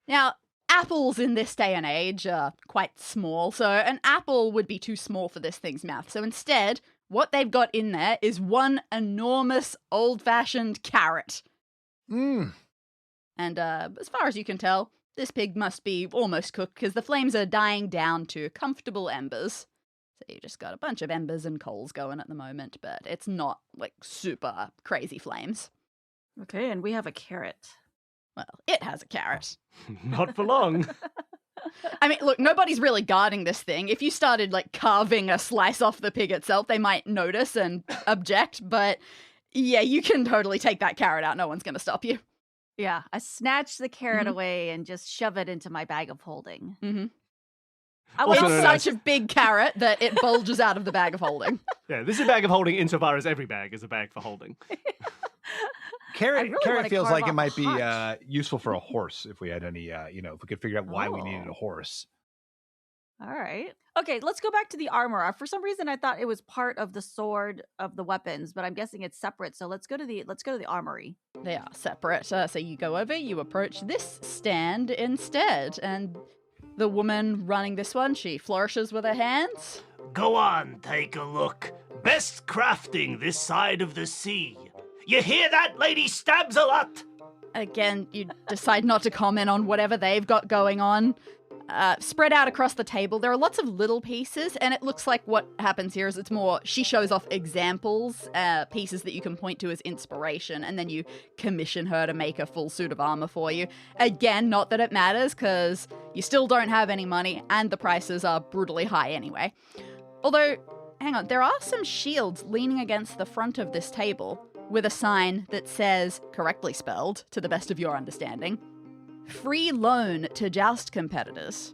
Now, apples in this day and age are quite small, so an apple would be too small for this thing's mouth. So instead, what they've got in there is one enormous old-fashioned carrot. And as far as you can tell, this pig must be almost cooked because the flames are dying down to comfortable embers. So you just got a bunch of embers and coals going at the moment, but it's not like super crazy flames. Okay, and we have a carrot. Well, it has a carrot. Not for long. I mean, look, nobody's really guarding this thing. If you started like carving a slice off the pig itself, they might notice and object, but yeah, you can totally take that carrot out. No one's going to stop you. Yeah, I snatch the carrot away and just shove it into my bag of holding. It's such a big carrot that it bulges out of the bag of holding. Yeah, this is a bag of holding insofar as every bag is a bag for holding. Carrot feels like it might be hot. useful for a horse if we had any, if we could figure out why we needed a horse. All right. Okay, let's go back to the armor. For some reason, I thought it was part of the sword of the weapons, but I'm guessing it's separate. So let's go to the armory. They are separate. So you go over, you approach this stand instead, and the woman running this one, she flourishes with her hands. Go on, take a look. Best crafting this side of the sea. You hear that, Lady Stabs a lot? Again, you decide not to comment on whatever they've got going on. Spread out across the table, there are lots of little pieces, and it looks like what happens here is it's more, she shows off examples, pieces that you can point to as inspiration, and then you commission her to make a full suit of armor for you. Again, not that it matters, because you still don't have any money, and the prices are brutally high anyway. Although, hang on, there are some shields leaning against the front of this table, with a sign that says, correctly spelled, to the best of your understanding, free loan to joust competitors.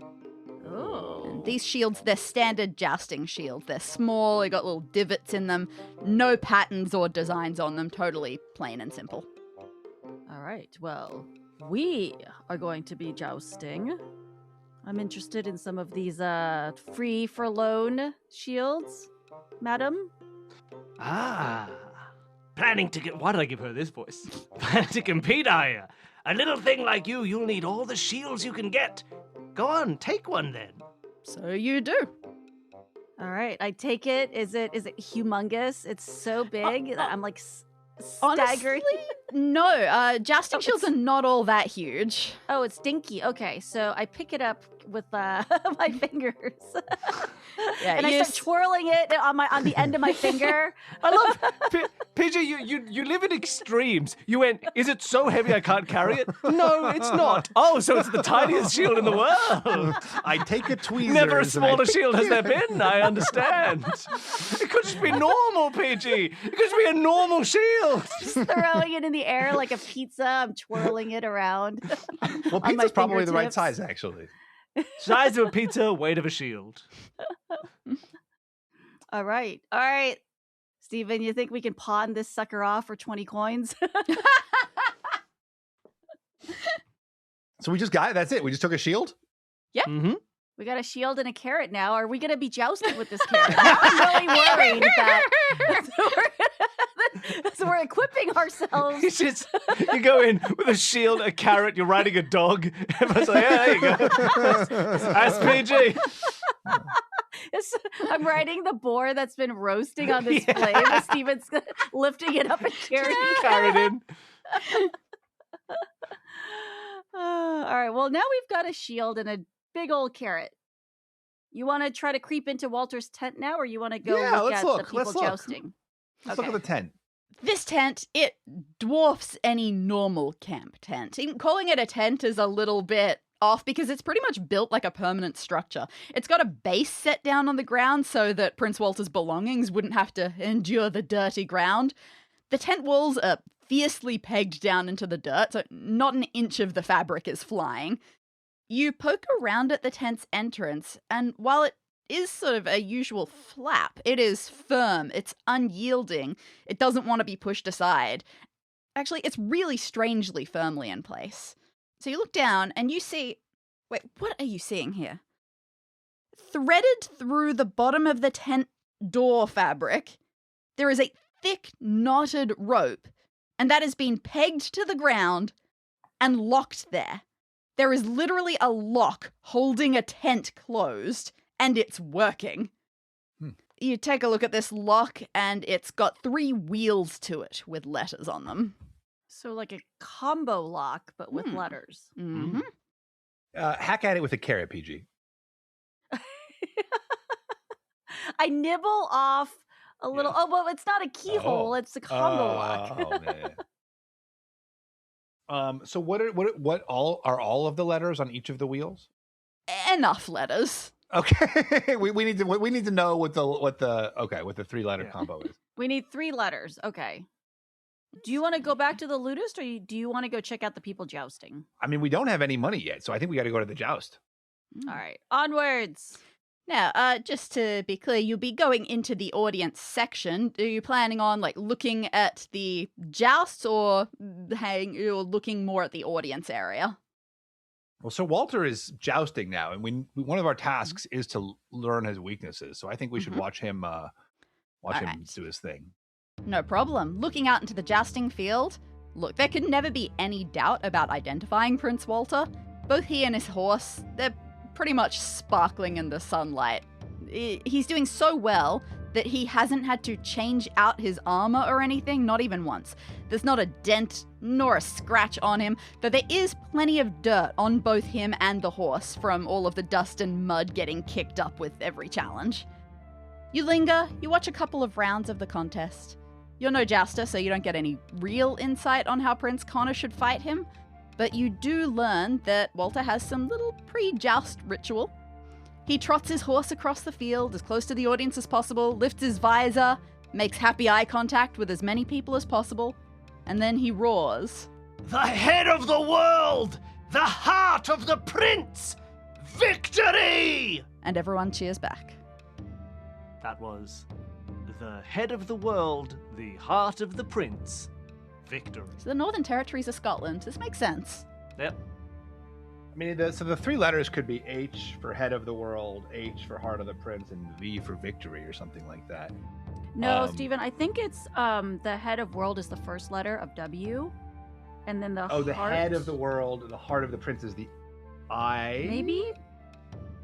Oh. And these shields, they're standard jousting shields. They're small, they got little divots in them, no patterns or designs on them, totally plain and simple. All right, well, we are going to be jousting. I'm interested in some of these free for loan shields, madam. Planning to get... Why did I give her this voice? Planning to compete, are you? A little thing like you'll need all the shields you can get. Go on, take one then. So you do. All right, I take it. Is it humongous? It's so big that I'm like staggering. Honestly, no. Jousting shields are not all that huge. Oh, it's dinky. Okay, so I pick it up with my fingers. Yeah, and I start twirling it on the end of my finger. I love Peih-Gee, you live in extremes. You went, is it so heavy I can't carry it? No, it's not. Oh, so it's the tiniest shield in the world. I take a tweezer. Never a smaller shield has there been, I understand. It could just be normal, Peih-Gee. It could just be a normal shield. Just throwing it in the air like a pizza. I'm twirling it around. Well, pizza's probably the right size, actually. Size of a pizza, weight of a shield. All right. All right. Steven, you think we can pawn this sucker off for 20 coins? So we just got it. That's it. We just took a shield. Yeah. Mm-hmm. We got a shield and a carrot now. Are we going to be jousting with this carrot? I'm really worried that so we're equipping ourselves. You go in with a shield, a carrot, you're riding a dog. Everyone's like, yeah, there you go. That's PG. I'm riding the boar that's been roasting on this flame. And Steven's lifting it up and carrying Carrot in. All right. Well, now we've got a shield and a big old carrot. You want to try to creep into Walter's tent now, or you want to go look at the people jousting? Let's look at the tent. This tent, it dwarfs any normal camp tent. Even calling it a tent is a little bit off because it's pretty much built like a permanent structure. It's got a base set down on the ground so that Prince Walter's belongings wouldn't have to endure the dirty ground. The tent walls are fiercely pegged down into the dirt, so not an inch of the fabric is flying. You poke around at the tent's entrance, and while it is sort of a usual flap, it is firm, it's unyielding, it doesn't want to be pushed aside. Actually, it's really strangely firmly in place. So you look down and you see... Wait, what are you seeing here? Threaded through the bottom of the tent door fabric, there is a thick, knotted rope, and that has been pegged to the ground and locked there. There is literally a lock holding a tent closed, and it's working. You take a look at this lock, and it's got 3 wheels to it with letters on them. So like a combo lock, but with letters. Mm-hmm. Hack at it with a carrot, PG. I nibble off a little. Yeah. Oh, well, it's not a keyhole. It's a combo lock. Oh, man. So what all of the letters on each of the wheels? Enough letters. Okay. we need to know what the 3-letter combo is. We need 3 letters. Okay. Do you want to go back to the ludist, or do you want to go check out the people jousting? I mean, we don't have any money yet, so I think we got to go to the joust. All right. Onwards. Now, just to be clear, you'll be going into the audience section. Are you planning on looking at the jousts, or you're looking more at the audience area? Well, so Walter is jousting now, and one of our tasks is to learn his weaknesses. So I think we should watch him do his thing. No problem. Looking out into the jousting field, look, there can never be any doubt about identifying Prince Walter. Both he and his horse, they're pretty much sparkling in the sunlight. He's doing so well that he hasn't had to change out his armor or anything, not even once. There's not a dent nor a scratch on him, though there is plenty of dirt on both him and the horse from all of the dust and mud getting kicked up with every challenge. You linger, you watch a couple of rounds of the contest. You're no jouster, so you don't get any real insight on how Prince Connor should fight him, but you do learn that Walter has some little pre-joust ritual. He trots his horse across the field as close to the audience as possible, lifts his visor, makes happy eye contact with as many people as possible, and then he roars. The head of the world! The heart of the prince! Victory! And everyone cheers back. That was the head of the world, the heart of the prince. Victory. So the Northern Territories of Scotland. This makes sense. Yep. I mean, so the 3 letters could be H for head of the world, H for heart of the prince, and V for victory or something like that. No, Steven, I think it's the head of world is the first letter of W, and then the the heart... head of the world, the heart of the prince is the I. Maybe?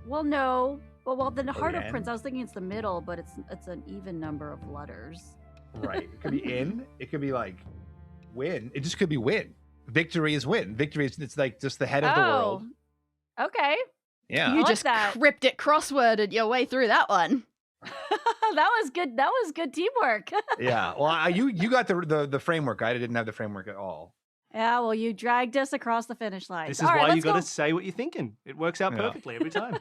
Well, no. Well, then the heart of N? prince, I was thinking it's the middle, but it's an even number of letters. Right. It could be in. It could be like win. It just could be win. Victory is win. Victory is it's like just the head of the world. Okay. Yeah. You like just that. cryptic crossworded your way through that one. That was good. That was good teamwork. Yeah. Well, you got the framework. I didn't have the framework at all. Yeah, well, you dragged us across the finish line. This is why you got to say what you're thinking. It works out perfectly every time.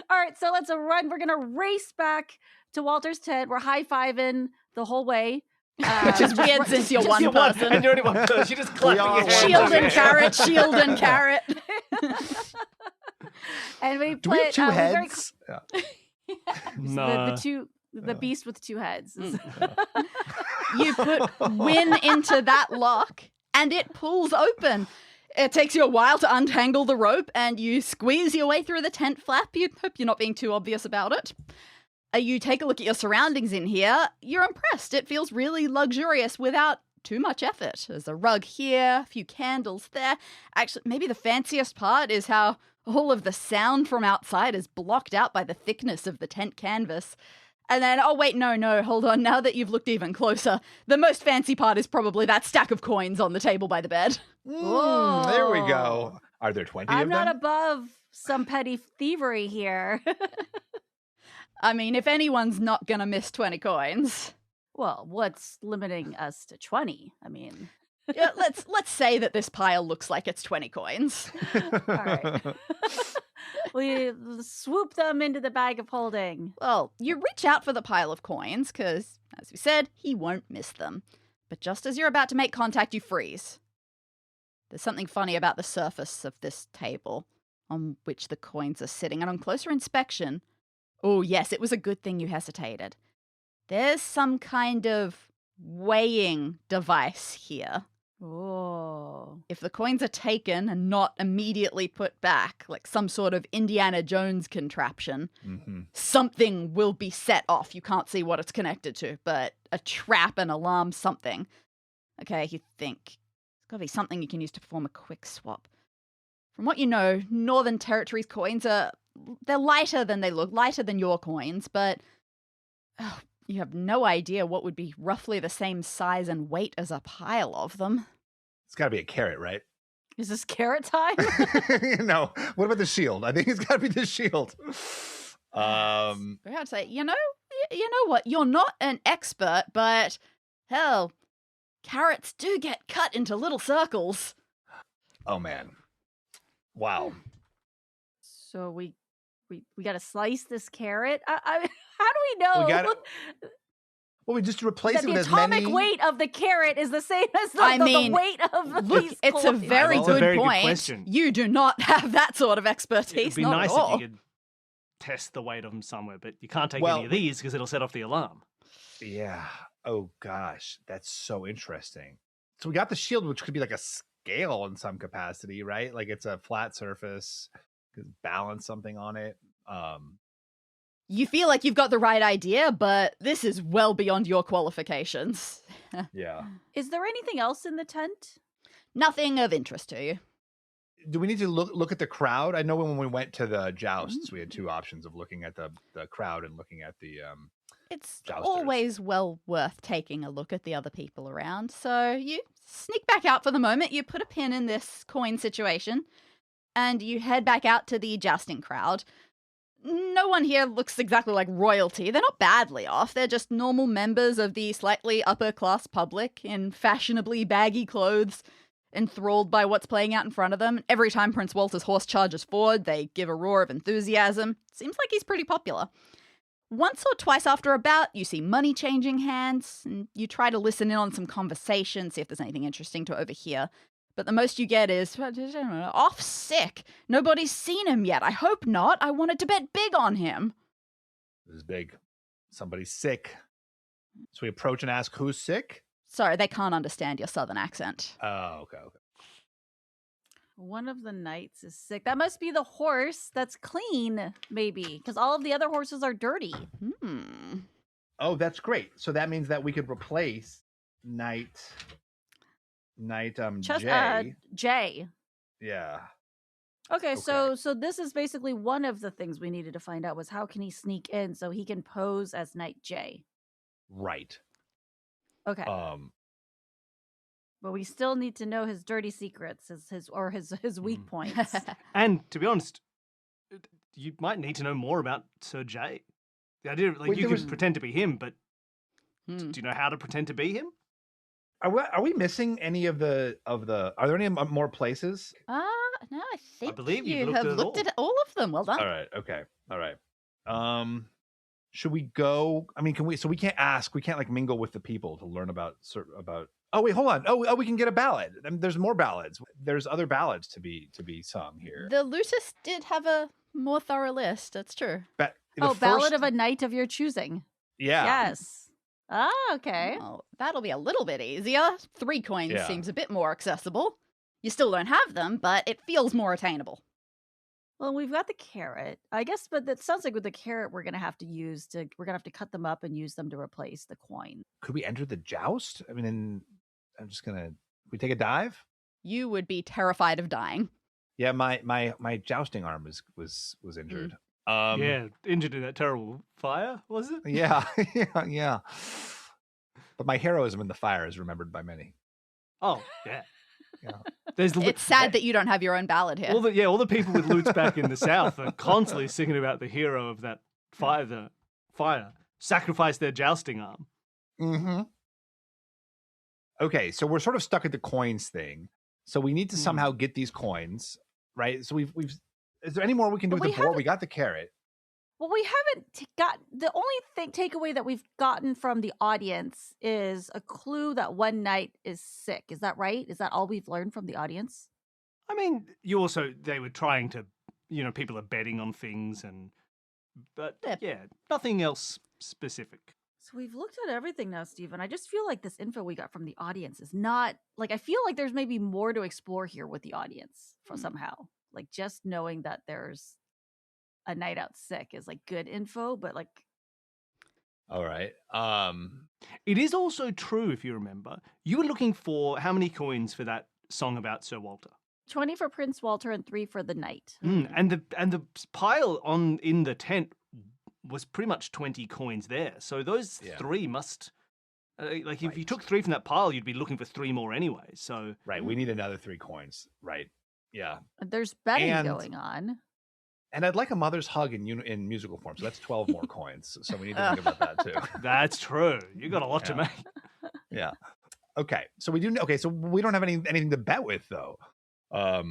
All right, so let's run. We're going to race back to Walter's tent. We're high-fiving the whole way. Which is weird since you're one person. And you're only one person. You're just clapping your hands. Shield and carrot, shield and carrot. And we Do we have put two we're very heads? Yeah. Nah. the beast with two heads. You put Win into that lock, and it pulls open. It takes you a while to untangle the rope, and you squeeze your way through the tent flap. You hope you're not being too obvious about it. You take a look at your surroundings in here. You're impressed. It feels really luxurious without too much effort. There's a rug here, a few candles there. Actually, maybe the fanciest part is how all of the sound from outside is blocked out by the thickness of the tent canvas. And then, oh wait, no, hold on. Now that you've looked even closer, the most fancy part is probably that stack of coins on the table by the bed. There we go. Are there 20 I'm of not them? above some petty thievery here. I mean, if anyone's not gonna miss 20 coins, Well, what's limiting us to 20? I mean, yeah, let's say that this pile looks like it's 20 coins. all right. We swoop them into the bag of holding. Well, you reach out for the pile of coins because, as we said, he won't miss them. But just as you're about to make contact, you freeze. There's something funny about the surface of this table on which the coins are sitting, and on closer inspection, oh yes, it was a good thing you hesitated. There's some kind of weighing device here. Oh. If the coins are taken and not immediately put back, like some sort of Indiana Jones contraption, something will be set off. You can't see what it's connected to, but a trap, an alarm, something. Okay, you think. It's got to be something you can use to perform a quick swap. From what you know, Northern Territories coins they're lighter than they look, lighter than your coins, but you have no idea what would be roughly the same size and weight as a pile of them. It's got to be a carrot, right? Is this carrot time? No. What about the shield? I think it's got to be the shield. I'd say, you know what? You're not an expert, but hell, carrots do get cut into little circles. Oh man. Wow. So we got to slice this carrot. How do we know? We got it. Well, we just replace that it the with as atomic many. weight of the carrot is the same as the weight of Look, these it's a coins. very That's a good very good point. question. You do not have that sort of expertise. It'd be not nice at all. if you could test the weight of them somewhere, but you can't take Well, any of these because it'll set off the alarm. Yeah. Oh gosh, that's so interesting. So we got the shield, which could be like a scale in some capacity, right? Like it's a flat surface, could balance something on it. You feel like you've got the right idea, but this is well beyond your qualifications. Yeah. Is there anything else in the tent? Nothing of interest to you. Do we need to look at the crowd? I know when we went to the jousts, we had two options of looking at the crowd and looking at the It's Jousters. always well worth taking a look at the other people around. So you sneak back out for the moment, you put a pin in this coin situation, and you head back out to the jousting crowd. No one here looks exactly like royalty. They're not badly off. They're just normal members of the slightly upper-class public in fashionably baggy clothes, enthralled by what's playing out in front of them. Every time Prince Walter's horse charges forward, they give a roar of enthusiasm. Seems like he's pretty popular. Once or twice after a bout, you see money changing hands, and you try to listen in on some conversation, see if there's anything interesting to overhear. But the most you get is, off sick. Nobody's seen him yet. I hope not. I wanted to bet big on him. This is big. Somebody's sick. So we approach and ask who's sick. Sorry, they can't understand your southern accent. Oh, okay. One of the knights is sick. That must be the horse that's clean, maybe, because all of the other horses are dirty. Oh, that's great. So that means that we could replace Knight Jay. Jay. Yeah. Okay, so this is basically one of the things we needed to find out was how can he sneak in so he can pose as Knight Jay. Right. Okay. But we still need to know his dirty secrets, his weak points. And to be honest, you might need to know more about Sir Jay. The idea, like, Wait, you there could was- pretend to be him, but do you know how to pretend to be him? Are we missing any of the? Are there any more places? No, I think believe you you've have looked looked at at all of them. Well done. All right. Okay. All right. Should we go? I mean, can we? So we can't ask. We can't like mingle with the people to learn about Oh wait, hold on. Oh, we can get a ballad. I mean, there's more ballads. There's other ballads to be sung here. The Lutus did have a more thorough list. That's true. Ballad of a Knight of your choosing. Yeah. Yes. Ah, okay. Oh, that'll be a little bit easier. 3 coins Yeah. seems a bit more accessible. You still don't have them, but it feels more attainable. Well, we've got the carrot, I guess, but that sounds like with the carrot, we're gonna have to cut them up and use them to replace the coin. Could we enter the joust? I mean, I'm just gonna. We take a dive. You would be terrified of dying. Yeah, my jousting arm was injured. Yeah, injured in that terrible fire, was it? Yeah, yeah. But my heroism in the fire is remembered by many. Oh, yeah. Yeah. It's sad that you don't have your own ballad here. All the people with lutes back in the south are constantly singing about the hero of that fire, sacrificed their jousting arm. Mm-hmm. Okay, so we're sort of stuck at the coins thing. So we need to somehow get these coins, right? So we've. Is there any more we can do with the board? We got the carrot. Well, we haven't got the only takeaway that we've gotten from the audience is a clue that one knight is sick. Is that right? Is that all we've learned from the audience? I mean, they were trying to, people are betting on things but yeah, nothing else specific. So we've looked at everything now, Stephen. I just feel like this info we got from the audience is not I feel like there's maybe more to explore here with the audience somehow. Like just knowing that there's a night out sick is good info, but All right. It is also true, if you remember, you were looking for how many coins for that song about Sir Walter? 20 for Prince Walter and 3 for the knight. And the pile in the tent was pretty much 20 coins there. So those 3 must if you took 3 from that pile, you'd be looking for 3 more anyway. So right, we need another 3 coins. Right. Yeah. There's betting going on. And I'd like a mother's hug in musical form. So that's 12 more coins. So we need to think about that too. That's true. You got a lot to make. Yeah. Okay. So we do. Okay. So we don't have anything to bet with though. How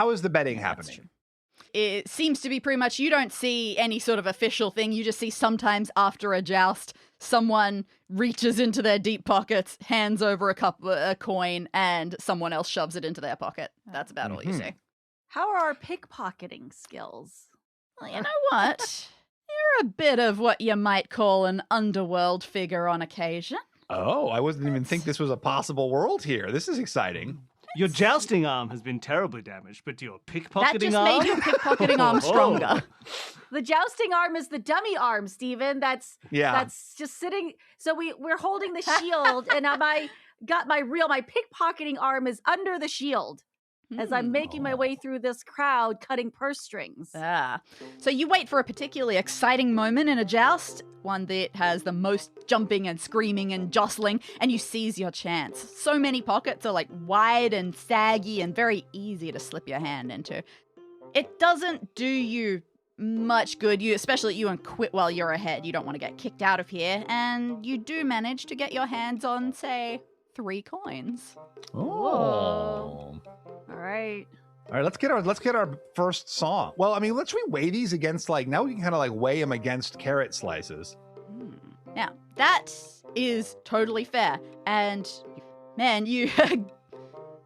is the betting happening? It seems to be pretty much you don't see any sort of official thing. You just see sometimes after a joust, someone reaches into their deep pockets, hands over a coin, and someone else shoves it into their pocket. That's about all you see. How are our pickpocketing skills? Well, you know what? You're a bit of what you might call an underworld figure on occasion. Oh, I wasn't even think this was a possible world here. This is exciting. Your jousting arm has been terribly damaged, but your pickpocketing arm? That just made your pickpocketing arm stronger. The jousting arm is the dummy arm, Stephen. That's just sitting. So we're holding the shield, and my pickpocketing arm is under the shield as I'm making my way through this crowd cutting purse strings. So you wait for a particularly exciting moment in a joust, one that has the most jumping and screaming and jostling, and you seize your chance. So many pockets are wide and saggy and very easy to slip your hand into. It doesn't do you much good, especially you and quit while you're ahead. You don't want to get kicked out of here, and you do manage to get your hands on, say, 3 coins. Oh. All right. Let's get our first song. Well, I mean, let's weigh these against now we can kind of weigh them against carrot slices. Now, that is totally fair. And man, you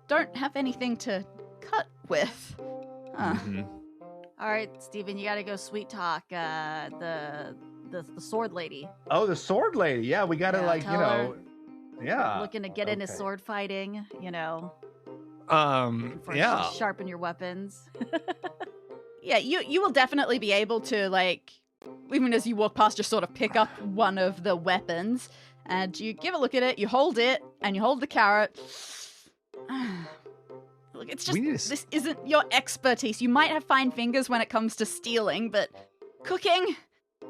don't have anything to cut with. All right, Stephen, you got to go sweet talk the sword lady. Oh, the sword lady. Yeah, we got to looking to get into sword fighting, sharpen your weapons. Yeah, you will definitely be able to even as you walk past, just sort of pick up one of the weapons and you give a look at it, you hold it, and you hold the carrot. Look, it's just this isn't your expertise. You might have fine fingers when it comes to stealing, but cooking,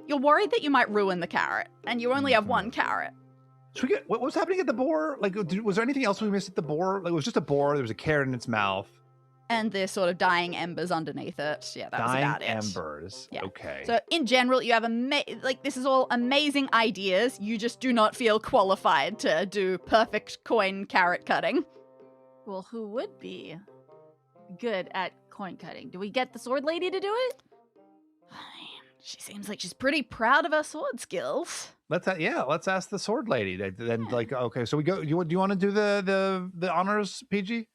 you're worried that you might ruin the carrot, and you only have 1 carrot. So what was happening at the boar? Was there anything else we missed at the boar? It was just a boar. There was a carrot in its mouth. And the sort of dying embers underneath it. Yeah, that was about it. Dying embers. Yeah. Okay. So in general, you have this is all amazing ideas. You just do not feel qualified to do perfect coin carrot cutting. Well, who would be good at coin cutting? Do we get the sword lady to do it? She seems like she's pretty proud of her sword skills. Let's ask the sword lady. Then okay, so we go. Do you want to do the honors, PG?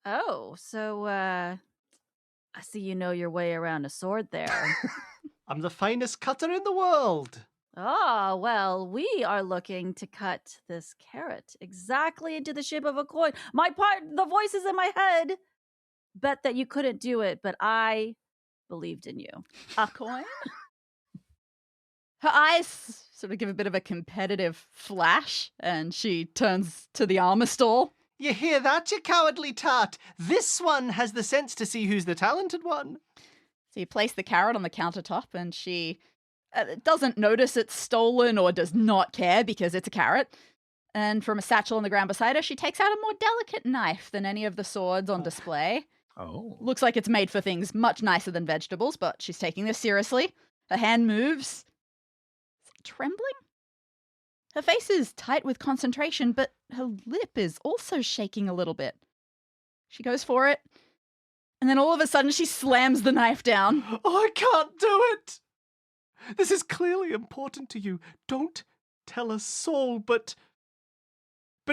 Oh, so I see you know your way around a sword there. I'm the finest cutter in the world. Ah, well, we are looking to cut this carrot exactly into the shape of a coin. The voices in my head bet that you couldn't do it, but I believed in you. A coin? Her eyes sort of give a bit of a competitive flash, and she turns to the armor stall. You hear that, you cowardly tart? This one has the sense to see who's the talented one. So you place the carrot on the countertop, and she doesn't notice it's stolen or does not care because it's a carrot. And from a satchel on the ground beside her, she takes out a more delicate knife than any of the swords on display. Oh. Looks like it's made for things much nicer than vegetables, but she's taking this seriously. Her hand moves. Is it trembling? Her face is tight with concentration, but her lip is also shaking a little bit. She goes for it, and then all of a sudden she slams the knife down. Oh, I can't do it. This is clearly important to you. Don't tell a soul, but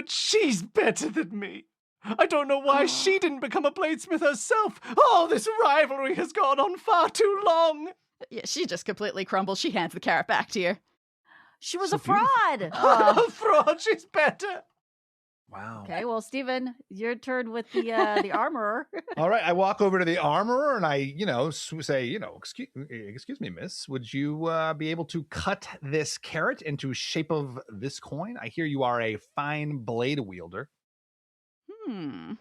she's better than me. I don't know why she didn't become a bladesmith herself. Oh, this rivalry has gone on far too long. Yeah, she just completely crumbles. She hands the carrot back to you. She was So a fraud. Oh, fraud, she's better. Wow. Okay, well, Steven, your turn with the armorer. All right, I walk over to the armorer and I, say, excuse me, miss, would you be able to cut this carrot into shape of this coin? I hear you are a fine blade wielder. And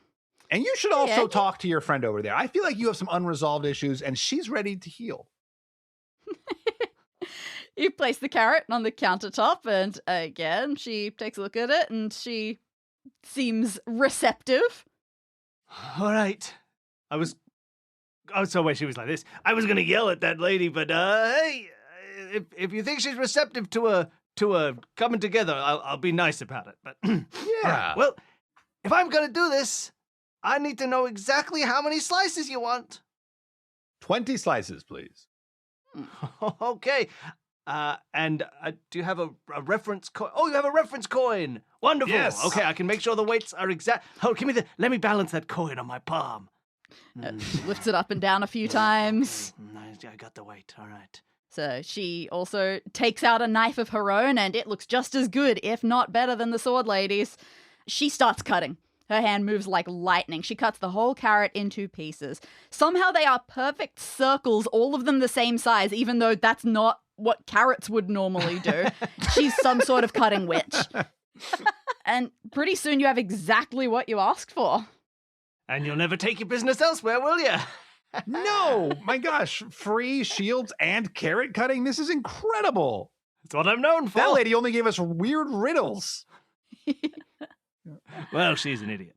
you should also talk to your friend over there. I feel like you have some unresolved issues and she's ready to heal. You place the carrot on the countertop, and again, she takes a look at it, and she seems receptive. All right. So wait, she was like this. I was going to yell at that lady, but hey, if you think she's receptive to a coming together, I'll be nice about it. But Yeah. Well, if I'm going to do this, I need to know exactly how many slices you want. 20 slices, please. Okay. And do you have a reference coin? Oh, you have a reference coin. Wonderful. Yes. Okay, I can make sure the weights are exact. Oh, let me balance that coin on my palm. She lifts it up and down a few times. Nice, I got the weight. All right. So she also takes out a knife of her own, and it looks just as good, if not better than the sword lady's. She starts cutting. Her hand moves like lightning. She cuts the whole carrot into pieces. Somehow they are perfect circles, all of them the same size, even though that's not what carrots would normally do. She's some sort of cutting witch. And pretty soon you have exactly what you asked for. And you'll never take your business elsewhere, will you? No, my gosh, free shields and carrot cutting. This is incredible. That's what I'm known for. That lady only gave us weird riddles. Well, she's an idiot.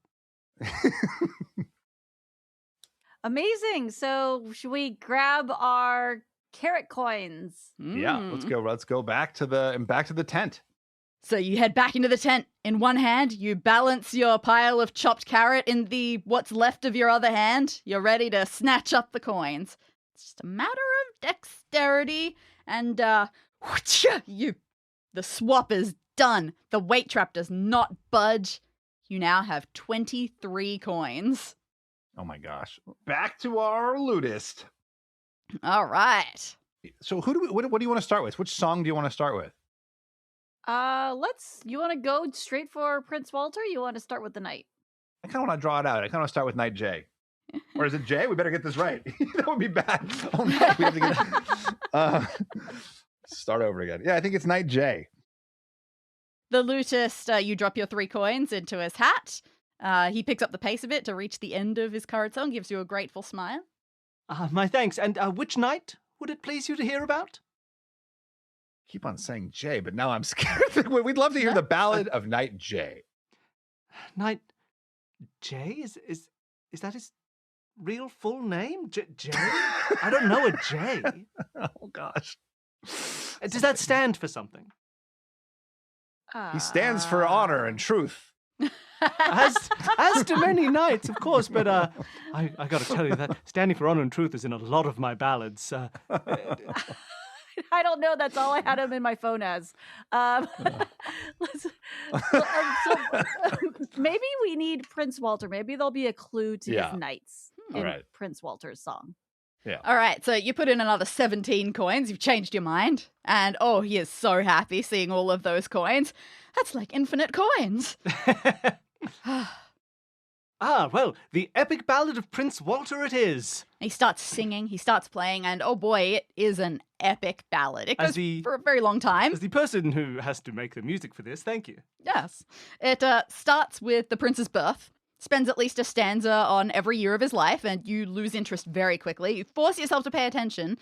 Amazing. So should we grab our carrot coins? Yeah, let's go back to the tent. So you head back into the tent. In one hand, you balance your pile of chopped carrot. In the what's left of your other hand, you're ready to snatch up the coins. It's just a matter of dexterity, and the swap is done. The weight trap does not budge. You now have 23 coins. Oh my gosh. Back to our lootist. All right. So what do you want to start with? Which song do you want to start with? You want to go straight for Prince Walter? You want to start with the knight? I kind of want to draw it out. I kind of want to start with Knight J. Or is it J? We better get this right. That would be bad. Oh no, we have to start over again. Yeah, I think it's Knight J. The lootist, you drop your 3 coins into his hat. He picks up the pace of it to reach the end of his current song, gives you a grateful smile. My thanks. And which knight would it please you to hear about? Keep on saying J, but now I'm scared. We'd love to hear the ballad of Knight J. Knight J? Is that his real full name? J? I don't know a J. Oh gosh. Does that stand for something? He stands for honor and truth. As do many knights, of course, but I got to tell you that standing for honor and truth is in a lot of my ballads. I don't know. That's all I had him in my phone as. Maybe we need Prince Walter. Maybe there'll be a clue to his knights in right. Prince Walter's song. Yeah. All right, so you put in another 17 coins. You've changed your mind. And oh, he is so happy seeing all of those coins. That's like infinite coins. Well, the epic ballad of Prince Walter it is. He starts singing, he starts playing, and oh boy, it is an epic ballad. It goes for a very long time. As the person who has to make the music for this, thank you. Yes. It starts with the prince's birth, spends at least a stanza on every year of his life, and you lose interest very quickly. You force yourself to pay attention.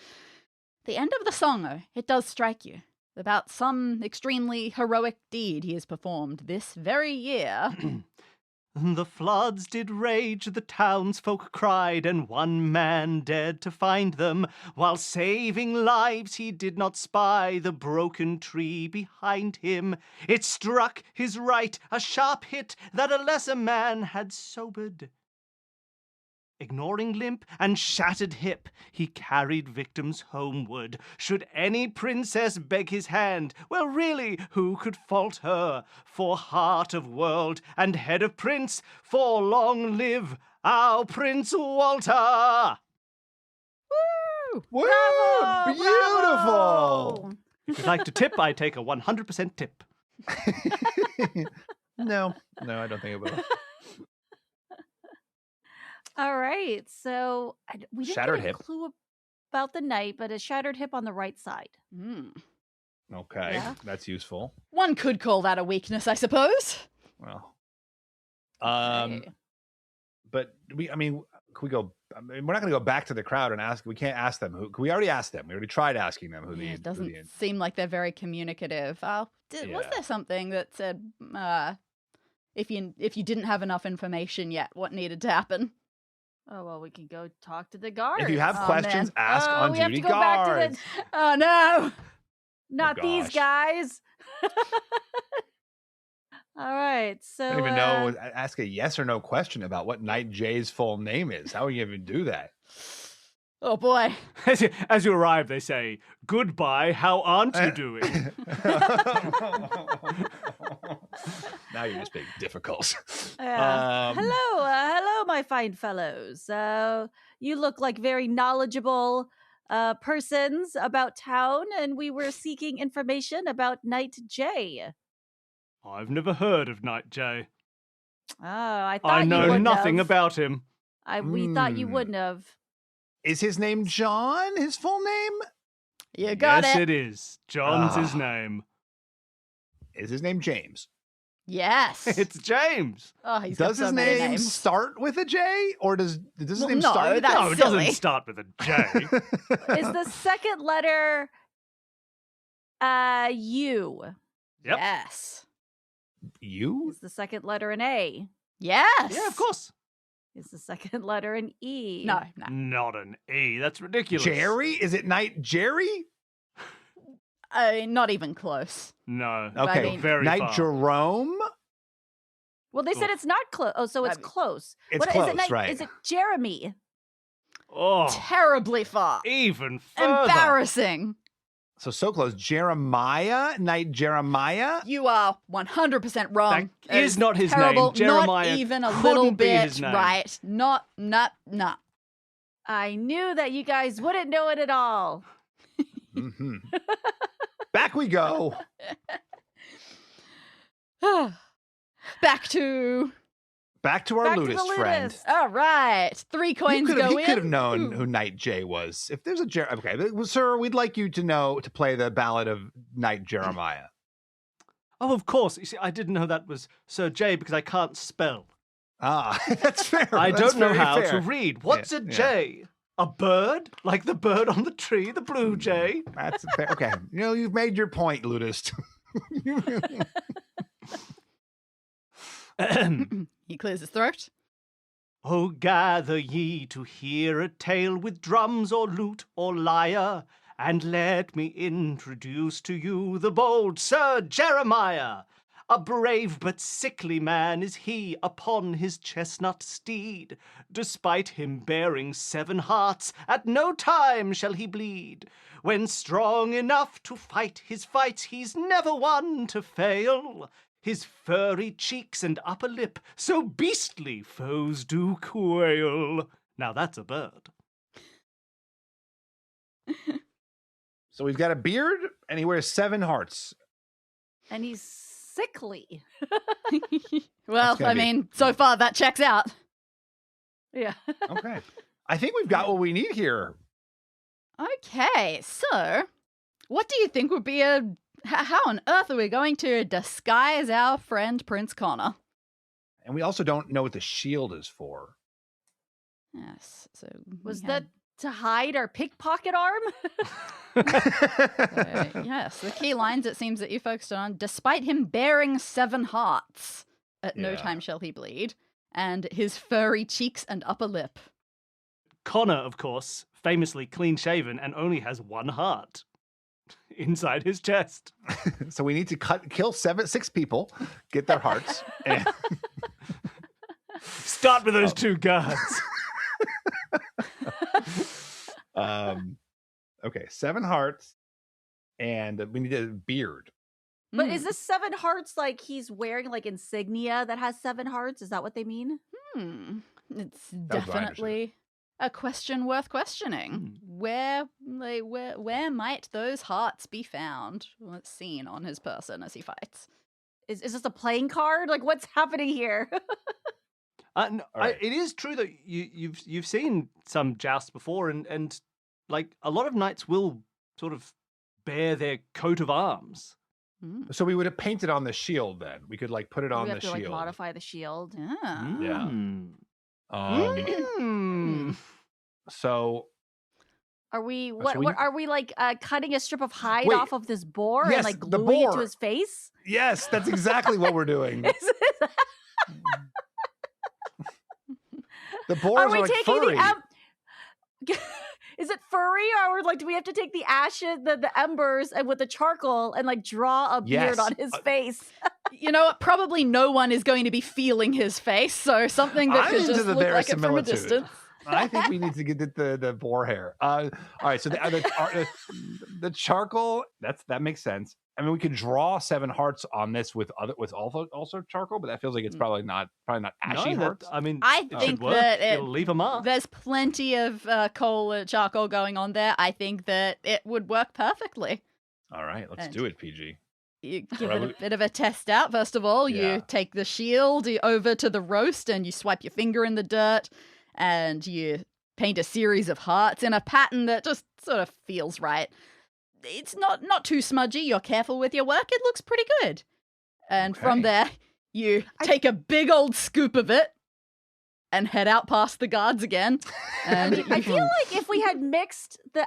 The end of the song, though, it does strike you about some extremely heroic deed he has performed this very year. The floods did rage, the townsfolk cried, and one man dared to find them. While saving lives, he did not spy the broken tree behind him. It struck his right, a sharp hit that a lesser man had sobered. Ignoring limp and shattered hip, he carried victims homeward. Should any princess beg his hand, well, really, who could fault her? For heart of world and head of prince, for long live our Prince Walter! Woo! Woo! Bravo! Beautiful! If you'd like to tip, I take a 100% tip. No, I don't think it will. All right. So we didn't Shattered get a hip. clue about the knight, but a shattered hip on the right side. Okay, Yeah. that's useful. One could call that a weakness, I suppose. Well, Okay. but can we go? I mean, we're not going to go back to the crowd and ask. We can't ask them who. We already asked them. We already tried asking them who Yeah, the. it doesn't who the, seem like they're very communicative. Was Yeah. there something that said if you didn't have enough information yet, what needed to happen? Oh, well, we can go talk to the guards. if you have Oh, questions, man. ask on we have duty to go back to guards. the... Oh no! Not these gosh. guys. All right, so... I don't even know. Ask a yes or no question about what Knight J's full name is. How would you even do that? Oh boy. As you arrive, they say, "Goodbye, how aren't you doing?" Now you're just being difficult. Hello, my fine fellows. You look like very knowledgeable persons about town, and we were seeking information about Knight J. I've never heard of Knight J. Oh, I thought I you know wouldn't nothing have. about him. We thought you wouldn't have. Is his name John? His full name? You got Yes, it. it is. John's his name. Is his name James? Yes. It's James. Oh, he's got Does so his many name names. start with a J, or does his Well, name no, start with that's No, it silly. doesn't start with a J. Is the second letter U? Yep. Yes. you? Is the second letter an A? Yes. Yeah, of course. Is the second letter an E? No. Not an E. That's ridiculous. Jerry? Is it Knight Jerry? Not even close. No. Okay, I mean- very Knight far. Jerome? Well, they said it's not close. Oh, so it's mean, close. it's What, close, is it Knight, right. Is it Jeremy? Oh, Terribly far. even further. Embarrassing. So close. Jeremiah? Knight Jeremiah? You are 100% wrong. That is not his Terrible. name. Jeremiah Not even a couldn't little be bit his name. right. Not. I knew that you guys wouldn't know it at all. Mm-hmm. Back we go. Back to. Back to our Back to the Ludist friend. Ludist. All right. 3 coins He go in. could have known Ooh. who Knight J was. If there's a okay, well, sir, we'd like you to play the ballad of Knight Jeremiah. Oh, of course. You see, I didn't know that was Sir J because I can't spell. Ah, that's fair. I That's don't know very how fair. to read. What's Yeah, a yeah. J? A bird? Like the bird on the tree, the blue jay? That's fair. Okay. You've made your point, Ludist. He clears his throat. Oh, gather ye to hear a tale with drums or lute or lyre, and let me introduce to you the bold Sir Jeremiah. A brave but sickly man is he upon his chestnut steed. Despite him bearing 7 hearts, at no time shall he bleed. When strong enough to fight his fights, he's never one to fail. His furry cheeks and upper lip, so beastly foes do quail. Now that's a bird. So he's got a beard and he wears 7 hearts. And he's sickly. Well, gonna I be- mean, so far that checks out. Yeah. Okay. I think we've got what we need here. Okay, so what do you think would be how on earth are we going to disguise our friend Prince Connor? And we also don't know what the shield is for. Yes, so Was we that to hide our pickpocket arm? yes, the key lines it seems that you focused on, despite him bearing 7 hearts, at no Yeah. time shall he bleed, and his furry cheeks and upper lip. Connor, of course, famously clean-shaven and only has 1 heart inside his chest. So we need to kill 6 people, get their hearts. And Start with those 2 guards. okay, 7 hearts, and we need a beard. But Hmm. is this 7 hearts like he's wearing like insignia that has 7 hearts? Is that what they mean? It's was what I understood. definitely a question worth questioning. Where might those hearts be found? What's seen on his person as he fights? Is this a playing card? Like what's happening here? No, right. it is true that you've seen some jousts before, and like a lot of knights will sort of bear their coat of arms. So we would have painted on the shield then. We could like put it on we the have to shield. like modify the shield. Yeah. Yeah. Mm. Um, So Are we so what are we like cutting a strip of hide Wait. off of this boar Yes, and like the gluing it to boar. his face? yes, that's exactly what we're doing. The boars Are we like taking furry. Is it furry, or like do we have to take the ashes, the embers, and with the charcoal and like draw a beard Yes. on his face? You know what? Probably no one is going to be feeling his face, so something that I'm could into just the look like it from a verisimilitude. distance. I think we need to get the boar hair. All right, so the charcoal that makes sense. I mean, we could draw 7 hearts on this with also charcoal, but that feels like it's probably not ashy No, hearts. I mean, I it should think work. that It'll leave a mark. there's plenty of charcoal going on there. I think that it would work perfectly. All right, let's And- do it, PG. You give Right, it a bit of a test out. First of all, Yeah. you take the shield over to the roast and you swipe your finger in the dirt and you paint a series of hearts in a pattern that just sort of feels right. It's not too smudgy. You're careful with your work. It looks pretty good. And from Okay. there, you take a big old scoop of it and head out past the guards again. And I feel like if we had mixed the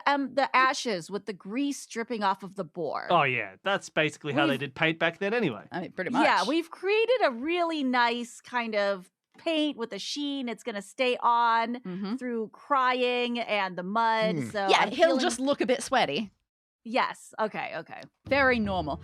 ashes with the grease dripping off of the boar. Oh yeah, that's basically how they We've- did paint back then anyway. I mean, pretty much. Yeah, we've created a really nice kind of paint with a sheen. It's going to stay on Mhm. through crying and the mud. Mm. So Yeah, I'm he'll feeling- just look a bit sweaty. Yes. Okay. Very normal.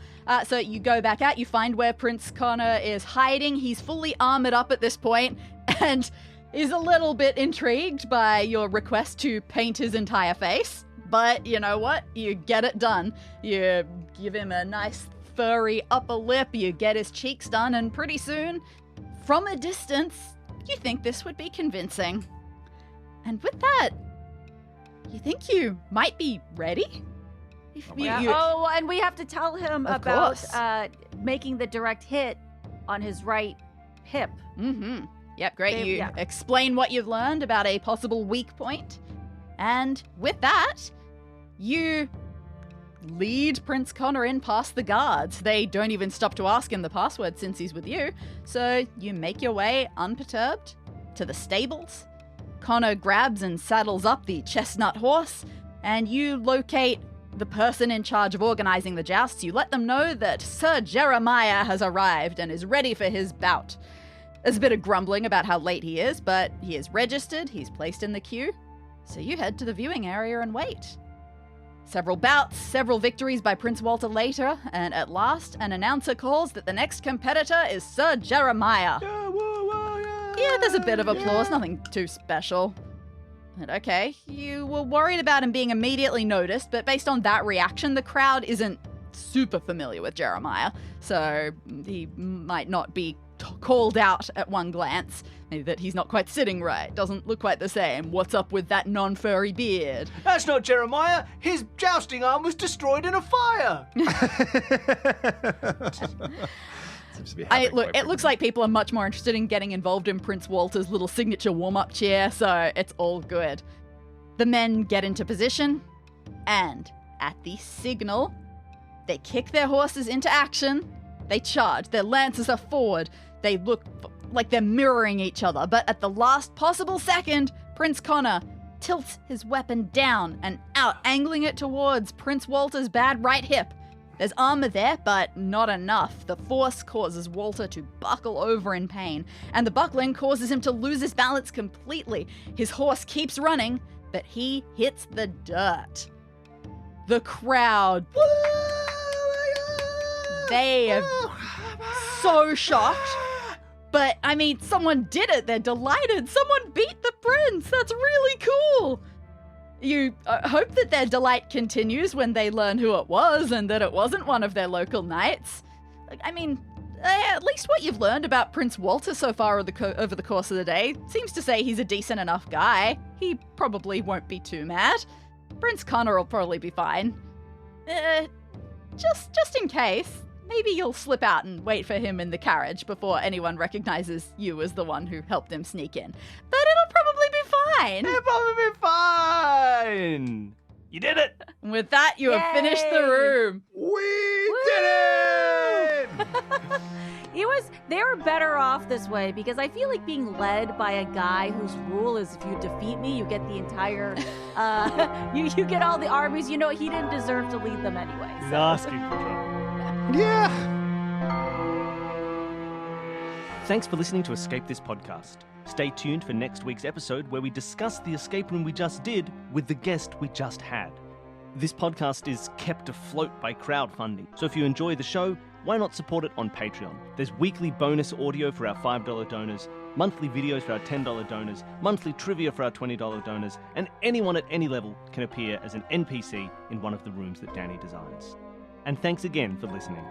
So you go back out, you find where Prince Connor is hiding. He's fully armored up at this point and is a little bit intrigued by your request to paint his entire face. But you know what? You get it done. You give him a nice furry upper lip, you get his cheeks done, and pretty soon, from a distance, you think this would be convincing. And with that, you think you might be ready? If you- Yeah. you- Oh, and we have to tell him Of about course. making the direct hit on his right hip. Mm-hmm. Yep, great. They- You yeah. explain what you've learned about a possible weak point. And with that, you lead Prince Connor in past the guards. They don't even stop to ask him the password since he's with you. So you make your way unperturbed to the stables. Connor grabs and saddles up the chestnut horse, and you locate the person in charge of organizing the jousts. You let them know that Sir Jeremiah has arrived and is ready for his bout. There's a bit of grumbling about how late he is, but he is registered, he's placed in the queue. So you head to the viewing area and wait. Several bouts, several victories by Prince Walter later, and at last, an announcer calls that the next competitor is Sir Jeremiah. Yeah, there's a bit of applause, nothing too special. And okay, you were worried about him being immediately noticed, but based on that reaction, the crowd isn't super familiar with Jeremiah, so he might not be called out at one glance. Maybe that he's not quite sitting right, doesn't look quite the same. What's up with that non-furry beard? That's not Jeremiah. His jousting arm was destroyed in a fire. Look, it looks like people are much more interested in getting involved in Prince Walter's little signature warm-up cheer, so it's all good. The men get into position, and at the signal, they kick their horses into action. They charge. Their lances are forward. They look like they're mirroring each other, but at the last possible second, Prince Connor tilts his weapon down and out, angling it towards Prince Walter's bad right hip. There's armor there, but not enough. The force causes Walter to buckle over in pain, and the buckling causes him to lose his balance completely. His horse keeps running, but he hits the dirt. The crowd, they are so shocked. But, I mean, someone did it. They're delighted. Someone beat the prince. That's really cool. You hope that their delight continues when they learn who it was and that it wasn't one of their local knights. I mean, at least what you've learned about Prince Walter so far over the course of the day seems to say he's a decent enough guy. He probably won't be too mad. Prince Connor will probably be fine. Just in case, maybe you'll slip out and wait for him in the carriage before anyone recognizes you as the one who helped him sneak in. But it'll probably be fine. It'll probably be fine. You did it! With that, you have finished the room. We did it! They were better off this way, because I feel like being led by a guy whose rule is if you defeat me, you get the entire, you get all the armies. You know, he didn't deserve to lead them anyway. He's asking for trouble. Yeah. Thanks for listening to Escape This Podcast. Stay tuned for next week's episode where we discuss the escape room we just did with the guest we just had. This podcast is kept afloat by crowdfunding, so if you enjoy the show, why not support it on Patreon? There's weekly bonus audio for our $5 donors, monthly videos for our $10 donors, monthly trivia for our $20 donors, and anyone at any level can appear as an NPC in one of the rooms that Danny designs. And thanks again for listening.